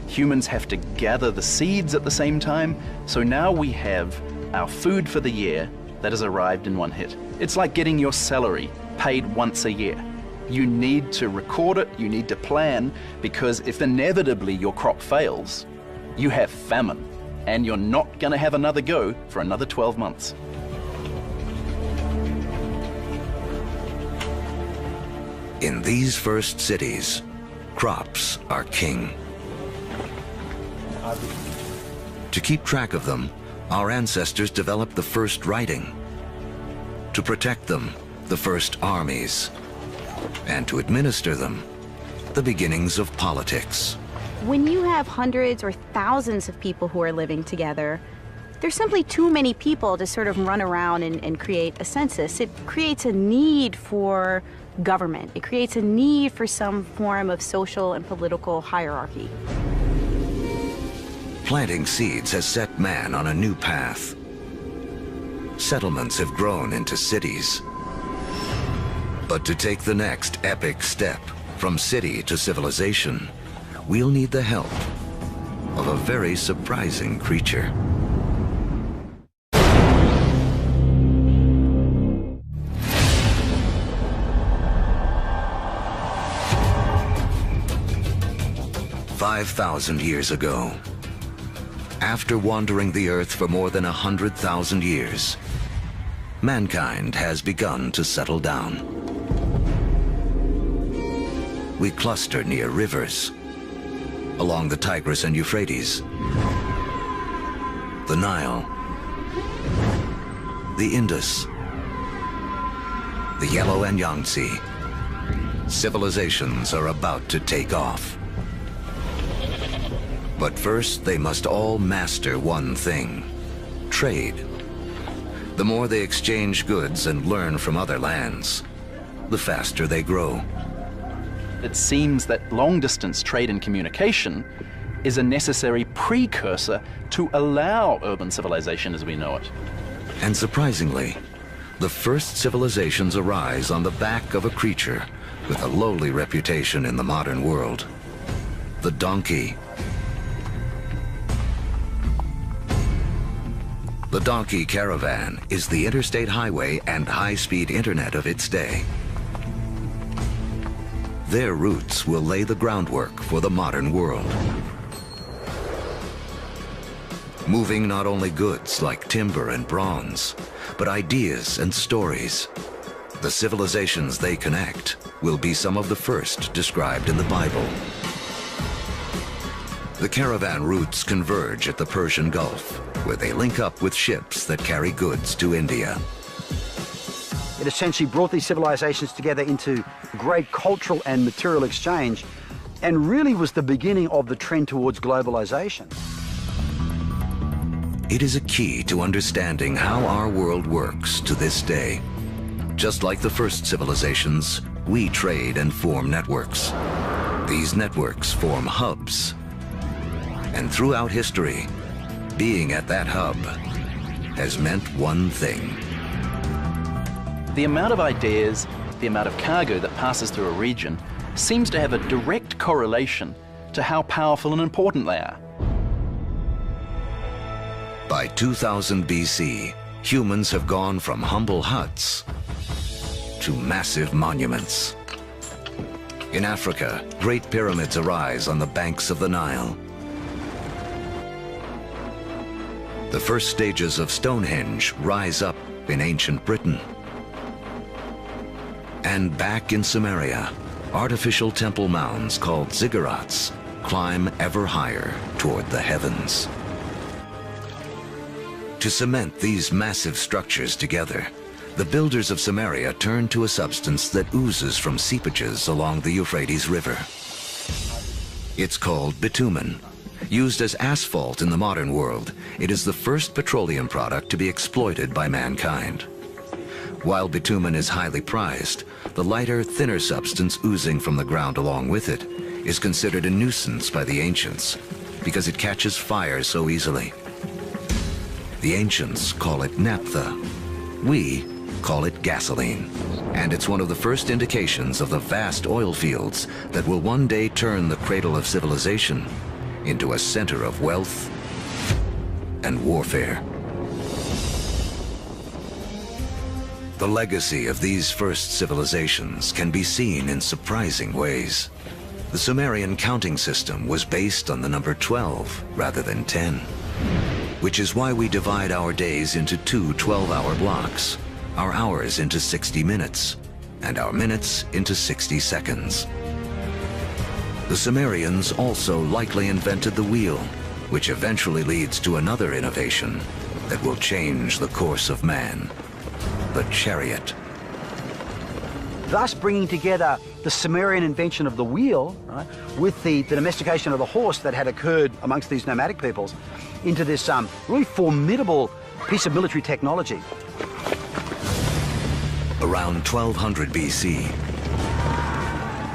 Humans have to gather the seeds at the same time. So now we have our food for the year that has arrived in one hit. It's like getting your salary paid once a year. You need to record it, you need to plan, because if inevitably your crop fails, you have famine, and you're not going to have another go for another 12 months. In these first cities, crops are king. To keep track of them, our ancestors developed the first writing. To protect them, the first armies. And to administer them, the beginnings of politics. When you have hundreds or thousands of people who are living together, there's simply too many people to sort of run around and create a census. It creates a need for government. It creates a need for some form of social and political hierarchy. Planting seeds has set man on a new path. Settlements have grown into cities. But to take the next epic step from city to civilization, we'll need the help of a very surprising creature. "5,000 years ago, after wandering the Earth for more than 100,000 years, mankind has begun to settle down. We cluster near rivers, along the Tigris and Euphrates, the Nile, the Indus, the Yellow and Yangtze. Civilizations are about to take off. But first, they must all master one thing: trade. The more they exchange goods and learn from other lands, the faster they grow. It seems that long-distance trade and communication is a necessary precursor to allow urban civilization as we know it. And surprisingly, the first civilizations arise on the back of a creature with a lowly reputation in the modern world: the donkey. The donkey caravan is the interstate highway and high-speed internet of its day. Their routes will lay the groundwork for the modern world. Moving not only goods like timber and bronze, but ideas and stories. The civilizations they connect will be some of the first described in the Bible. The caravan routes converge at the Persian Gulf, where they link up with ships that carry goods to India. It essentially brought these civilizations together into great cultural and material exchange, and really was the beginning of the trend towards globalization. It is a key to understanding how our world works to this day. Just like the first civilizations, we trade and form networks. These networks form hubs, And throughout history, being at that hub has meant one thing. The amount of ideas, the amount of cargo that passes through a region seems to have a direct correlation to how powerful and important they are. By 2000 BC, humans have gone from humble huts to massive monuments. In Africa, great pyramids arise on the banks of the Nile. The first stages of Stonehenge rise up in ancient Britain. And back in Samaria, artificial temple mounds called ziggurats climb ever higher toward the heavens. To cement these massive structures together, the builders of Samaria turned to a substance that oozes from seepages along the Euphrates River. It's called bitumen. Used as asphalt in the modern world, it is the first petroleum product to be exploited by mankind. While bitumen is highly prized, the lighter, thinner substance oozing from the ground along with it is considered a nuisance by the ancients because it catches fire so easily. The ancients call it naphtha. We call it gasoline. And it's one of the first indications of the vast oil fields that will one day turn the cradle of civilization into a center of wealth and warfare. The legacy of these first civilizations can be seen in surprising ways. The Sumerian counting system was based on the number 12 rather than 10, which is why we divide our days into two 12-hour blocks, our hours into 60 minutes, and our minutes into 60 seconds. The Sumerians also likely invented the wheel, which eventually leads to another innovation that will change the course of man, the chariot. Thus bringing together the Sumerian invention of the wheel, right, with the domestication of the horse that had occurred amongst these nomadic peoples into this really formidable piece of military technology. Around 1200 BC,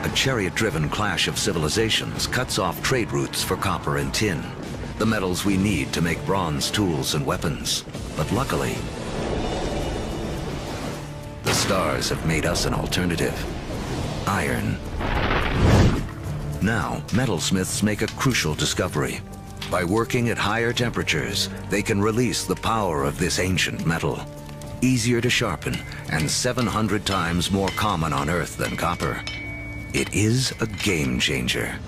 a chariot-driven clash of civilizations cuts off trade routes for copper and tin, the metals we need to make bronze tools and weapons. But luckily, the stars have made us an alternative: iron. Now, metalsmiths make a crucial discovery. By working at higher temperatures, they can release the power of this ancient metal. Easier to sharpen and 700 times more common on Earth than copper. It is a game changer.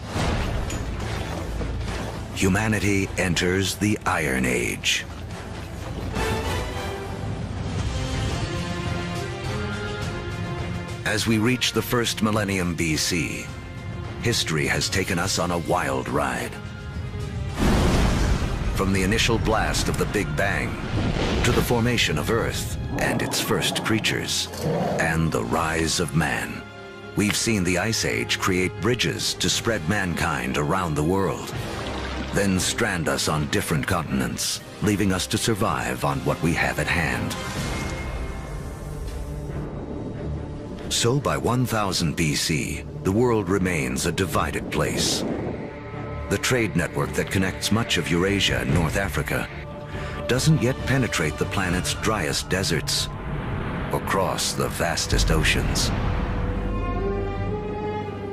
Humanity enters the Iron Age. As we reach the first millennium BC, history has taken us on a wild ride. From the initial blast of the Big Bang to the formation of Earth and its first creatures, and the rise of man. We've seen the Ice Age create bridges to spread mankind around the world, then strand us on different continents, leaving us to survive on what we have at hand. So by 1000 BC, the world remains a divided place. The trade network that connects much of Eurasia and North Africa doesn't yet penetrate the planet's driest deserts or cross the vastest oceans.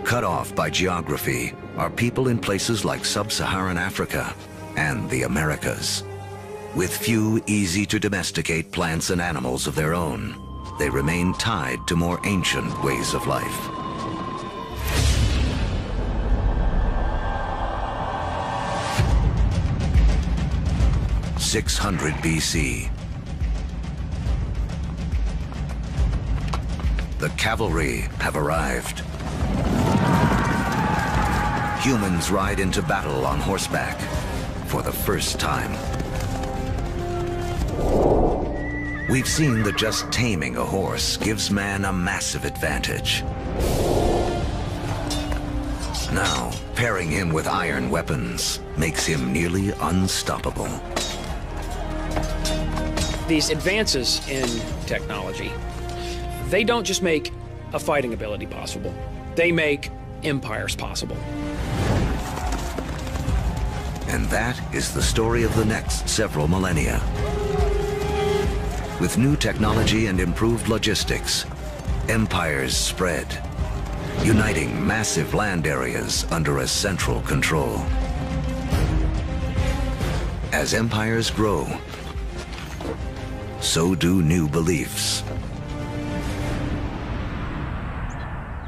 Cut off by geography are people in places like sub-Saharan Africa and the Americas. With few easy-to-domesticate plants and animals of their own, they remain tied to more ancient ways of life. In 600 BC, the cavalry have arrived. Humans ride into battle on horseback for the first time. We've seen that just taming a horse gives man a massive advantage. Now, pairing him with iron weapons makes him nearly unstoppable. These advances in technology, they don't just make a fighting ability possible. They make empires possible. And that is the story of the next several millennia. With new technology and improved logistics, empires spread, uniting massive land areas under a central control. As empires grow, so do new beliefs.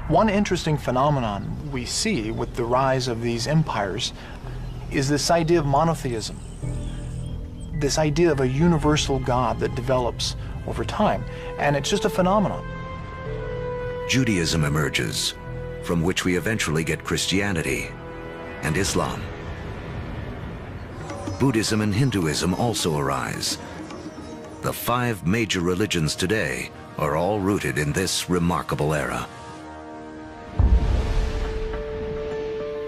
One interesting phenomenon we see with the rise of these empires is this idea of monotheism, this idea of a universal God that develops over time, and it's just a phenomenon. Judaism emerges, from which we eventually get Christianity and Islam. Buddhism and Hinduism also arise. The 5 major religions today are all rooted in this remarkable era.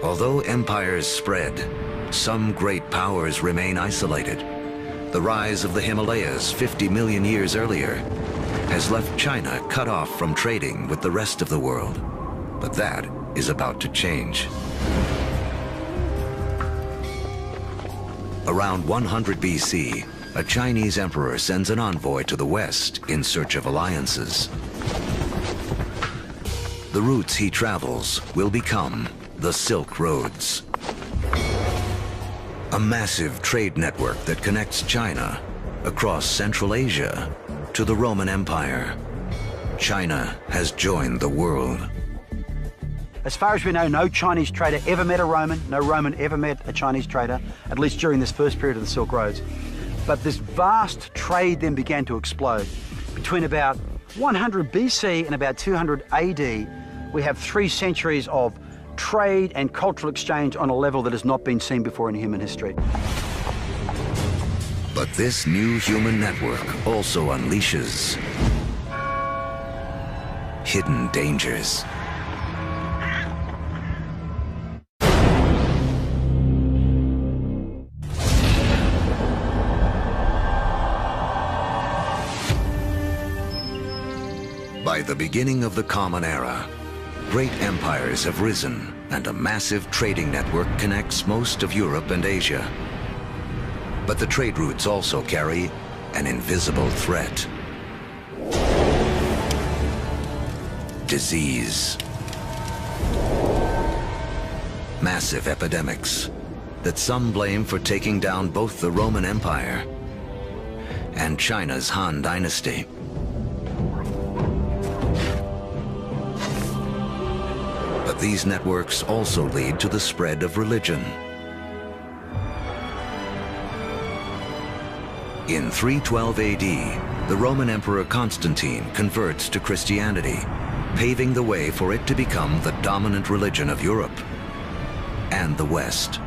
Although empires spread, some great powers remain isolated. The rise of the Himalayas 50 million years earlier has left China cut off from trading with the rest of the world. But that is about to change. Around 100 BC, a Chinese emperor sends an envoy to the west in search of alliances. The routes he travels will become the Silk Roads, a massive trade network that connects China across Central Asia to the Roman Empire. China has joined the world. As far as we know, no Chinese trader ever met a Roman, no Roman ever met a Chinese trader, at least during this first period of the Silk Roads. But this vast trade then began to explode. Between about 100 BC and about 200 AD, we have 3 centuries of trade and cultural exchange on a level that has not been seen before in human history. But this new human network also unleashes hidden dangers. By the beginning of the Common Era, great empires have risen, and a massive trading network connects most of Europe and Asia. But the trade routes also carry an invisible threat. Disease. Massive epidemics that some blame for taking down both the Roman Empire and China's Han Dynasty. But these networks also lead to the spread of religion. In 312 AD, the Roman Emperor Constantine converts to Christianity, paving the way for it to become the dominant religion of Europe and the West.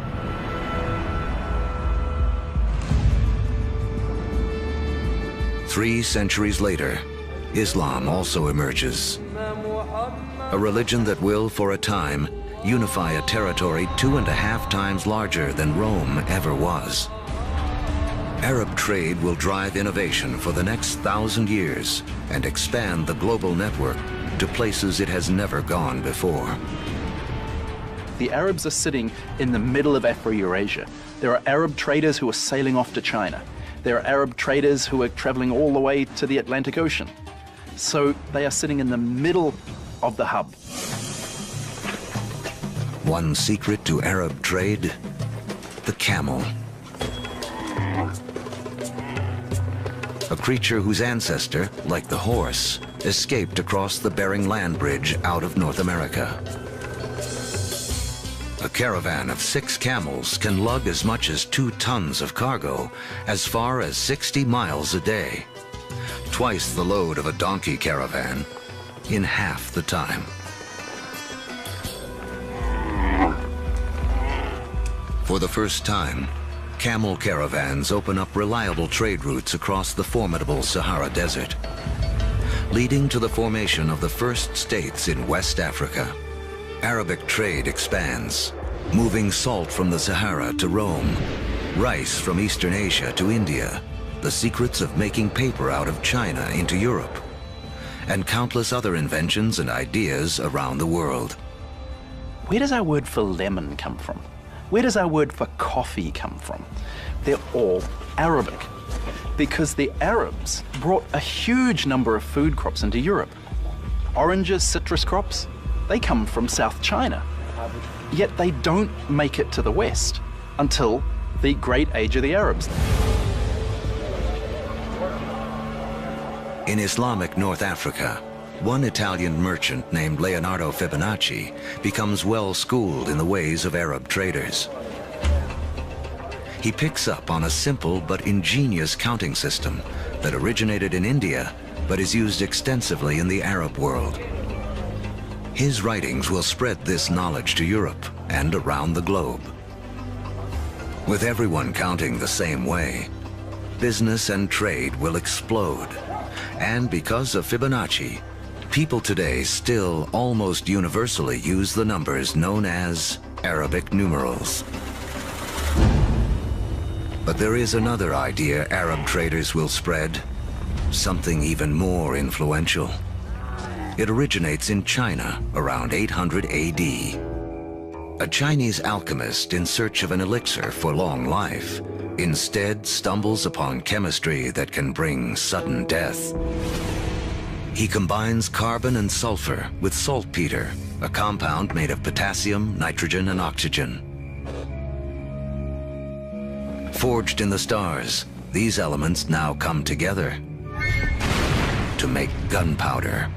Three centuries later, Islam also emerges. A religion that will, for a time, unify a territory 2.5 times larger than Rome ever was. Arab trade will drive innovation for the next 1,000 years and expand the global network to places it has never gone before. The Arabs are sitting in the middle of Afro-Eurasia. There are Arab traders who are sailing off to China. There are Arab traders who are traveling all the way to the Atlantic Ocean. So they are sitting in the middle of the hub. One secret to Arab trade: the camel. A creature whose ancestor, like the horse, escaped across the Bering Land Bridge out of North America. A caravan of 6 camels can lug as much as 2 tons of cargo as far as 60 miles a day, twice the load of a donkey caravan in half the time. For the first time, camel caravans open up reliable trade routes across the formidable Sahara Desert, leading to the formation of the first states in West Africa. Arabic trade expands, moving salt from the Sahara to Rome, rice from Eastern Asia to India, the secrets of making paper out of China into Europe, and countless other inventions and ideas around the world. Where does our word for lemon come from? Where does our word for coffee come from? They're all Arabic, because the Arabs brought a huge number of food crops into Europe. Oranges, citrus crops, they come from South China. Yet they don't make it to the West until the Great Age of the Arabs. In Islamic North Africa, one Italian merchant named Leonardo Fibonacci becomes well-schooled in the ways of Arab traders. He picks up on a simple but ingenious counting system that originated in India but is used extensively in the Arab world. His writings will spread this knowledge to Europe and around the globe. With everyone counting the same way, business and trade will explode. And because of Fibonacci, people today still almost universally use the numbers known as Arabic numerals. But there is another idea Arab traders will spread, something even more influential. It originates in China around 800 AD. A Chinese alchemist in search of an elixir for long life instead stumbles upon chemistry that can bring sudden death. He combines carbon and sulfur with saltpeter, a compound made of potassium, nitrogen, and oxygen. Forged in the stars, these elements now come together to make gunpowder.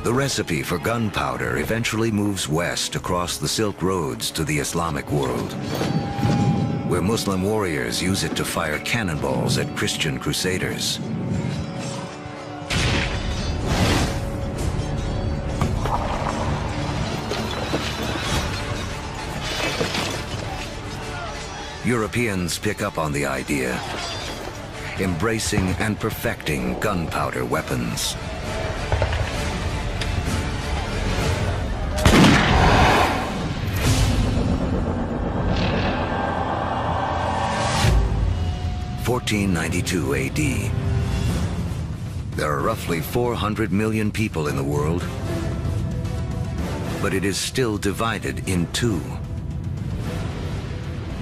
The recipe for gunpowder eventually moves west across the Silk Roads to the Islamic world, where Muslim warriors use it to fire cannonballs at Christian crusaders. Europeans pick up on the idea, embracing and perfecting gunpowder weapons. In 1492 AD. There are roughly 400 million people in the world, but it is still divided in two.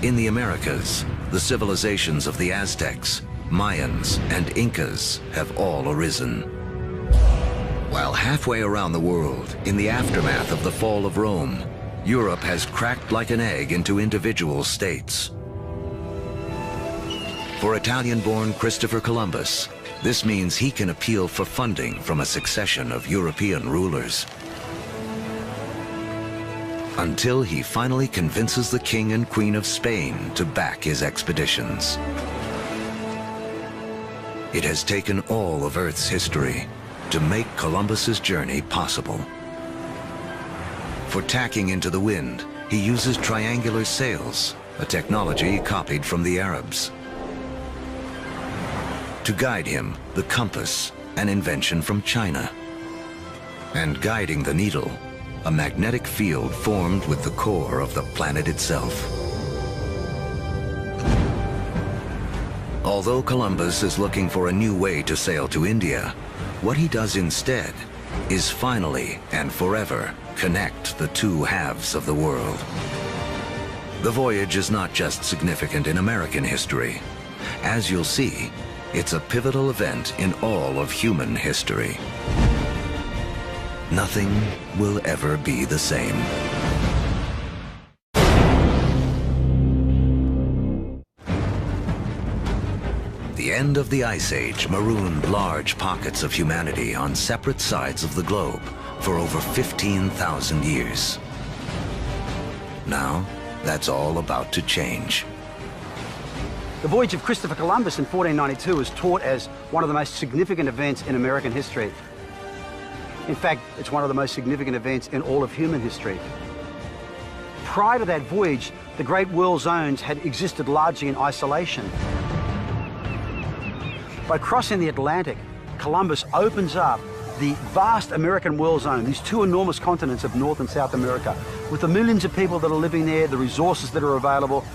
In the Americas, the civilizations of the Aztecs, Mayans, and Incas have all arisen. While halfway around the world, in the aftermath of the fall of Rome, Europe has cracked like an egg into individual states. For Italian-born Christopher Columbus, this means he can appeal for funding from a succession of European rulers, until he finally convinces the King and Queen of Spain to back his expeditions. It has taken all of Earth's history to make Columbus's journey possible. For tacking into the wind, he uses triangular sails, a technology copied from the Arabs. To guide him, the compass, an invention from China. And guiding the needle, a magnetic field formed with the core of the planet itself. Although Columbus is looking for a new way to sail to India, what he does instead is finally and forever connect the two halves of the world. The voyage is not just significant in American history. As you'll see, it's a pivotal event in all of human history. Nothing will ever be the same. The end of the Ice Age marooned large pockets of humanity on separate sides of the globe for over 15,000 years. Now, that's all about to change. The voyage of Christopher Columbus in 1492 is taught as one of the most significant events in American history. In fact, it's one of the most significant events in all of human history. Prior to that voyage, the Great World Zones had existed largely in isolation. By crossing the Atlantic, Columbus opens up the vast American world zone, these two enormous continents of North and South America, with the millions of people that are living there, the resources that are available.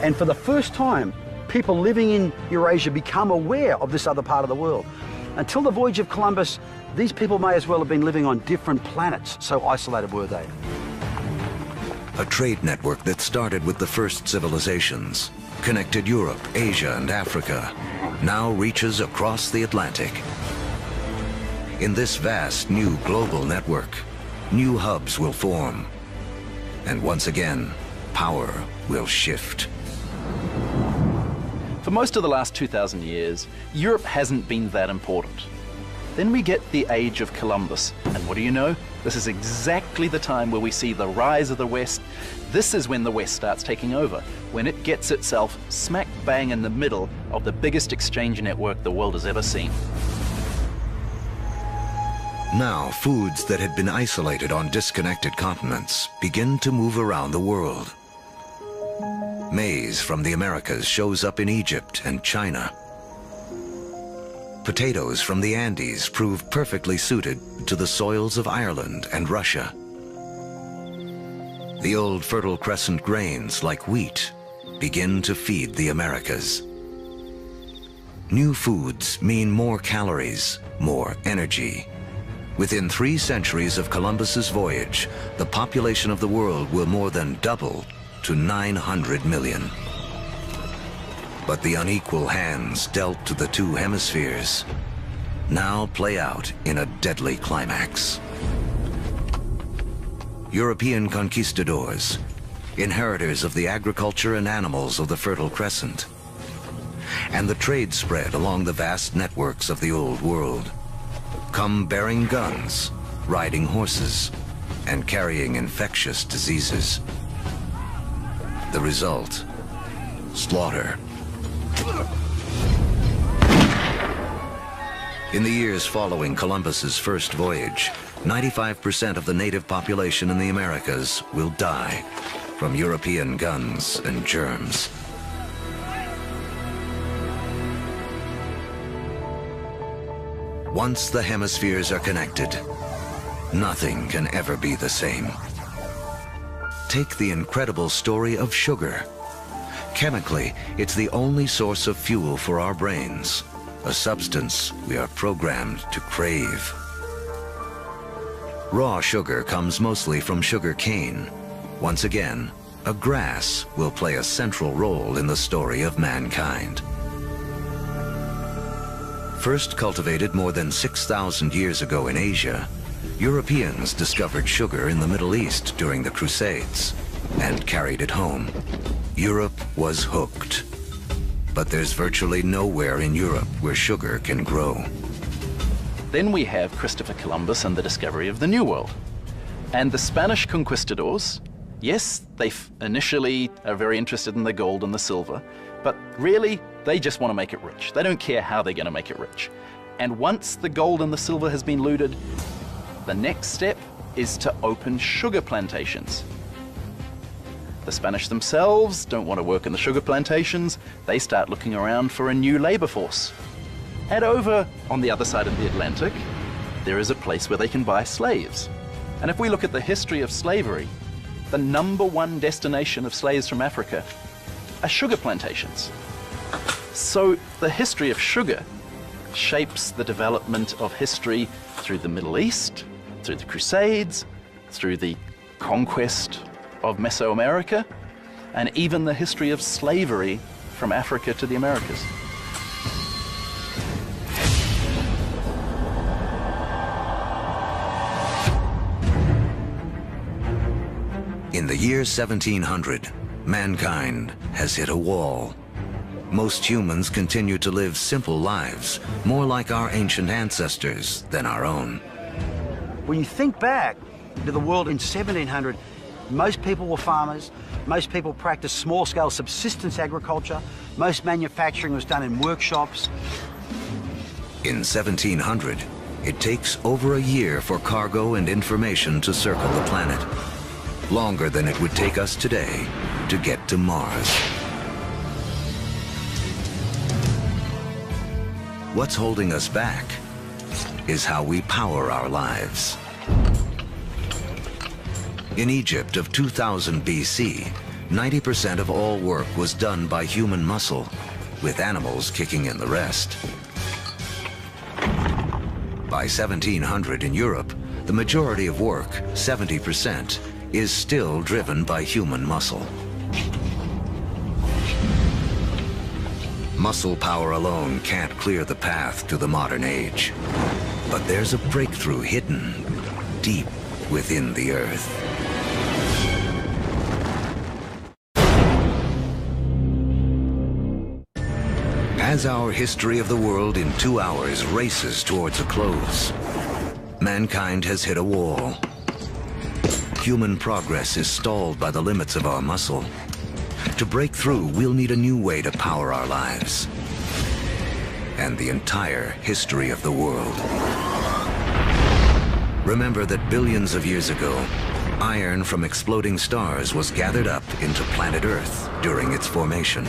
And for the first time, people living in Eurasia become aware of this other part of the world. Until the voyage of Columbus, these people may as well have been living on different planets, so isolated were they. A trade network that started with the first civilizations, connected Europe, Asia, and Africa, now reaches across the Atlantic. In this vast new global network, new hubs will form. And once again, power will shift. For most of the last 2,000 years, Europe hasn't been that important. Then we get the age of Columbus, and what do you know? This is exactly the time where we see the rise of the West. This is when the West starts taking over, when it gets itself smack bang in the middle of the biggest exchange network the world has ever seen. Now, foods that had been isolated on disconnected continents begin to move around the world. Maize from the Americas shows up in Egypt and China. Potatoes from the Andes prove perfectly suited to the soils of Ireland and Russia. The old Fertile Crescent grains, like wheat, begin to feed the Americas. New foods mean more calories, more energy. Within 3 centuries of Columbus's voyage, the population of the world will more than double to 900 million. But the unequal hands dealt to the 2 hemispheres now play out in a deadly climax. European conquistadors, inheritors of the agriculture and animals of the Fertile Crescent, and the trade spread along the vast networks of the Old World, come bearing guns, riding horses, and carrying infectious diseases. The result, slaughter. In the years following Columbus's first voyage, 95% of the native population in the Americas will die from European guns and germs. Once the hemispheres are connected, nothing can ever be the same. Take the incredible story of sugar. Chemically, it's the only source of fuel for our brains, a substance we are programmed to crave. Raw sugar comes mostly from sugar cane. Once again, a grass will play a central role in the story of mankind. First cultivated more than 6,000 years ago in Asia, Europeans discovered sugar in the Middle East during the Crusades and carried it home. Europe was hooked. But there's virtually nowhere in Europe where sugar can grow. Then we have Christopher Columbus and the discovery of the New World. And the Spanish conquistadors, yes, they initially are very interested in the gold and the silver, but really, they just want to make it rich. They don't care how they're going to make it rich. And once the gold and the silver has been looted, the next step is to open sugar plantations. The Spanish themselves don't want to work in the sugar plantations. They start looking around for a new labor force. And over on the other side of the Atlantic, there is a place where they can buy slaves. And if we look at the history of slavery, the #1 destination of slaves from Africa are sugar plantations. So the history of sugar shapes the development of history through the Middle East, through the Crusades, through the conquest of Mesoamerica, and even the history of slavery from Africa to the Americas. In the year 1700, mankind has hit a wall. Most humans continue to live simple lives, more like our ancient ancestors than our own. When you think back to the world in 1700, most people were farmers, most people practiced small-scale subsistence agriculture, most manufacturing was done in workshops. In 1700, it takes over a year for cargo and information to circle the planet, longer than it would take us today to get to Mars. What's holding us back is how we power our lives. In Egypt of 2000 BC, 90% of all work was done by human muscle, with animals kicking in the rest. By 1700 in Europe, the majority of work, 70%, is still driven by human muscle. Muscle power alone can't clear the path to the modern age. But there's a breakthrough hidden deep within the Earth. As our history of the world in 2 hours races towards a close, mankind has hit a wall. Human progress is stalled by the limits of our muscle. To break through, we'll need a new way to power our lives and the entire history of the world. Remember that billions of years ago, iron from exploding stars was gathered up into planet Earth during its formation.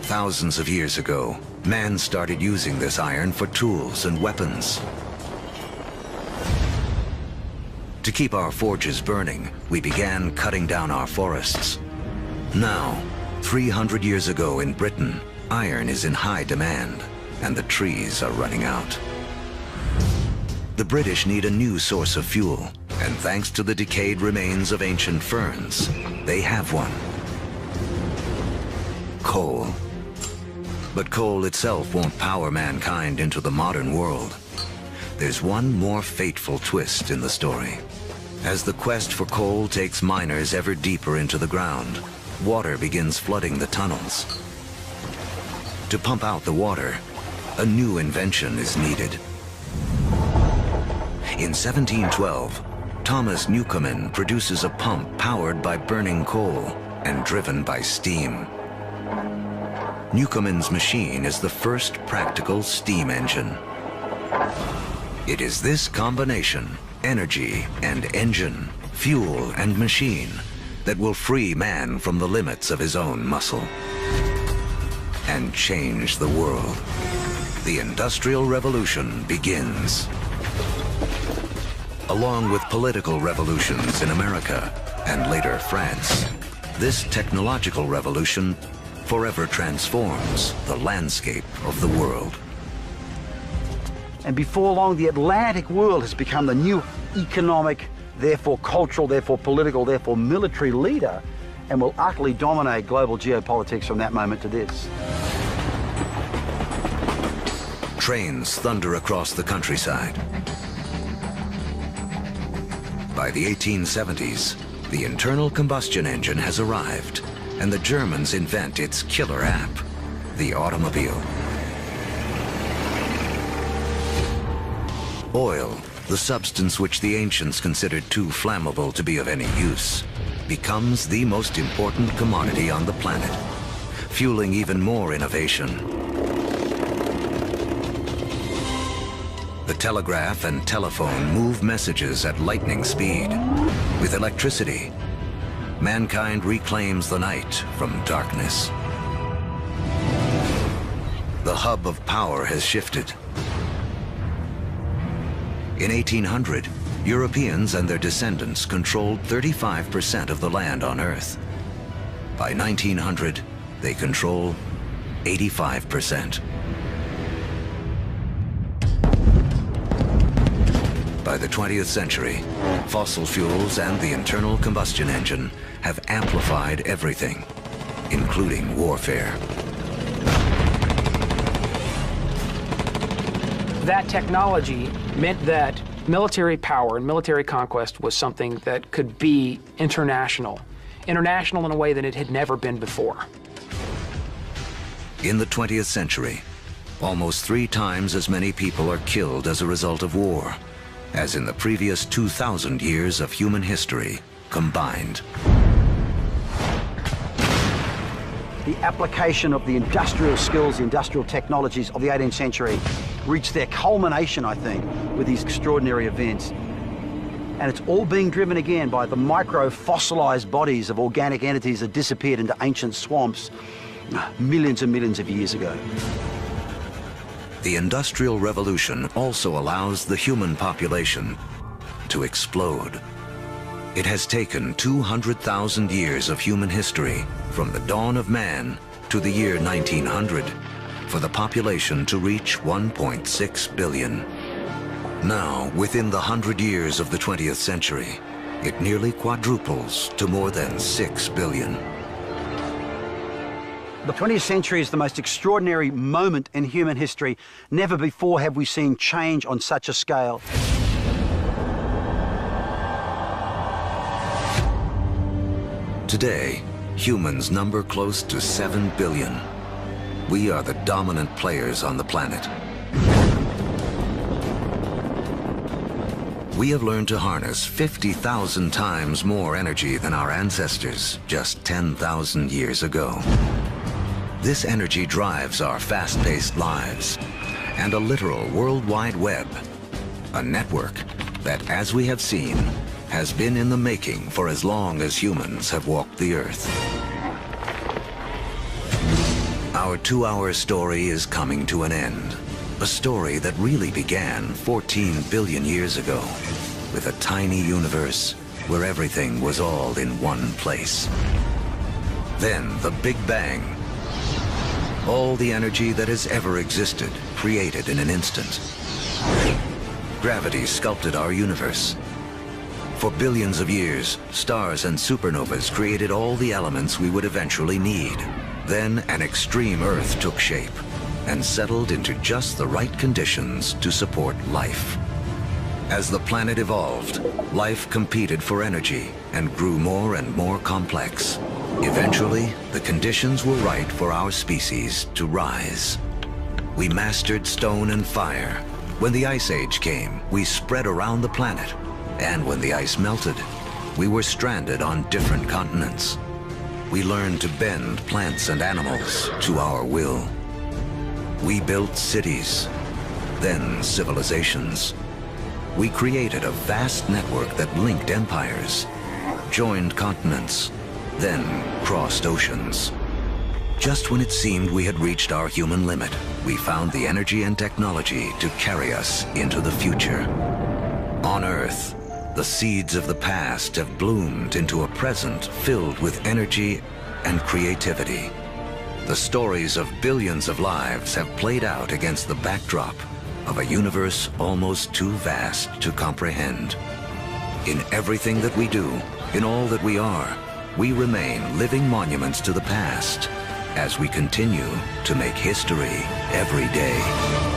Thousands of years ago, man started using this iron for tools and weapons. To keep our forges burning, we began cutting down our forests. Now, 300 years ago in Britain, iron is in high demand, and the trees are running out. The British need a new source of fuel, and thanks to the decayed remains of ancient ferns, they have one. Coal. But coal itself won't power mankind into the modern world. There's one more fateful twist in the story. As the quest for coal takes miners ever deeper into the ground, water begins flooding the tunnels. To pump out the water, a new invention is needed. In 1712, Thomas Newcomen produces a pump powered by burning coal and driven by steam. Newcomen's machine is the first practical steam engine. It is this combination, energy and engine, fuel and machine, that will free man from the limits of his own muscle and change the world. The Industrial Revolution begins. Along with political revolutions in America and later France, this technological revolution forever transforms the landscape of the world. And before long, the Atlantic world has become the new economic, therefore cultural, therefore political, therefore military leader, and will utterly dominate global geopolitics from that moment to this. Trains thunder across the countryside. By the 1870s, the internal combustion engine has arrived, and the Germans invent its killer app, the automobile. Oil, the substance which the ancients considered too flammable to be of any use, becomes the most important commodity on the planet, fueling even more innovation. The telegraph and telephone move messages at lightning speed. With electricity, mankind reclaims the night from darkness. The hub of power has shifted. In 1800, Europeans and their descendants controlled 35% of the land on Earth. By 1900, they control 85%. By the 20th century, fossil fuels and the internal combustion engine have amplified everything, including warfare. That technology meant that military power and military conquest was something that could be international in a way that it had never been before. In the 20th century, almost 3 times as many people are killed as a result of war as in the previous 2,000 years of human history combined. The application of the industrial skills, the industrial technologies of the 18th century reached their culmination, I think, with these extraordinary events. And it's all being driven again by the micro-fossilized bodies of organic entities that disappeared into ancient swamps millions and millions of years ago. The Industrial Revolution also allows the human population to explode. It has taken 200,000 years of human history, from the dawn of man to the year 1900, for the population to reach 1.6 billion. Now, within the 100 years of the 20th century, it nearly quadruples to more than 6 billion. The 20th century is the most extraordinary moment in human history. Never before have we seen change on such a scale. Today, humans number close to 7 billion. We are the dominant players on the planet. We have learned to harness 50,000 times more energy than our ancestors just 10,000 years ago. This energy drives our fast-paced lives and a literal worldwide web, a network that, as we have seen, has been in the making for as long as humans have walked the Earth. Our 2-hour story is coming to an end. A story that really began 14 billion years ago with a tiny universe where everything was all in one place. Then the Big Bang. All the energy that has ever existed created in an instant. Gravity sculpted our universe. For billions of years, stars and supernovas created all the elements we would eventually need. Then an extreme Earth took shape and settled into just the right conditions to support life. As the planet evolved, life competed for energy and grew more and more complex. Eventually, the conditions were right for our species to rise. We mastered stone and fire. When the Ice Age came, we spread around the planet. And when the ice melted, we were stranded on different continents. We learned to bend plants and animals to our will. We built cities, then civilizations. We created a vast network that linked empires, joined continents, then crossed oceans. Just when it seemed we had reached our human limit, we found the energy and technology to carry us into the future. On Earth, the seeds of the past have bloomed into a present filled with energy and creativity. The stories of billions of lives have played out against the backdrop of a universe almost too vast to comprehend. In everything that we do, in all that we are, we remain living monuments to the past as we continue to make history every day.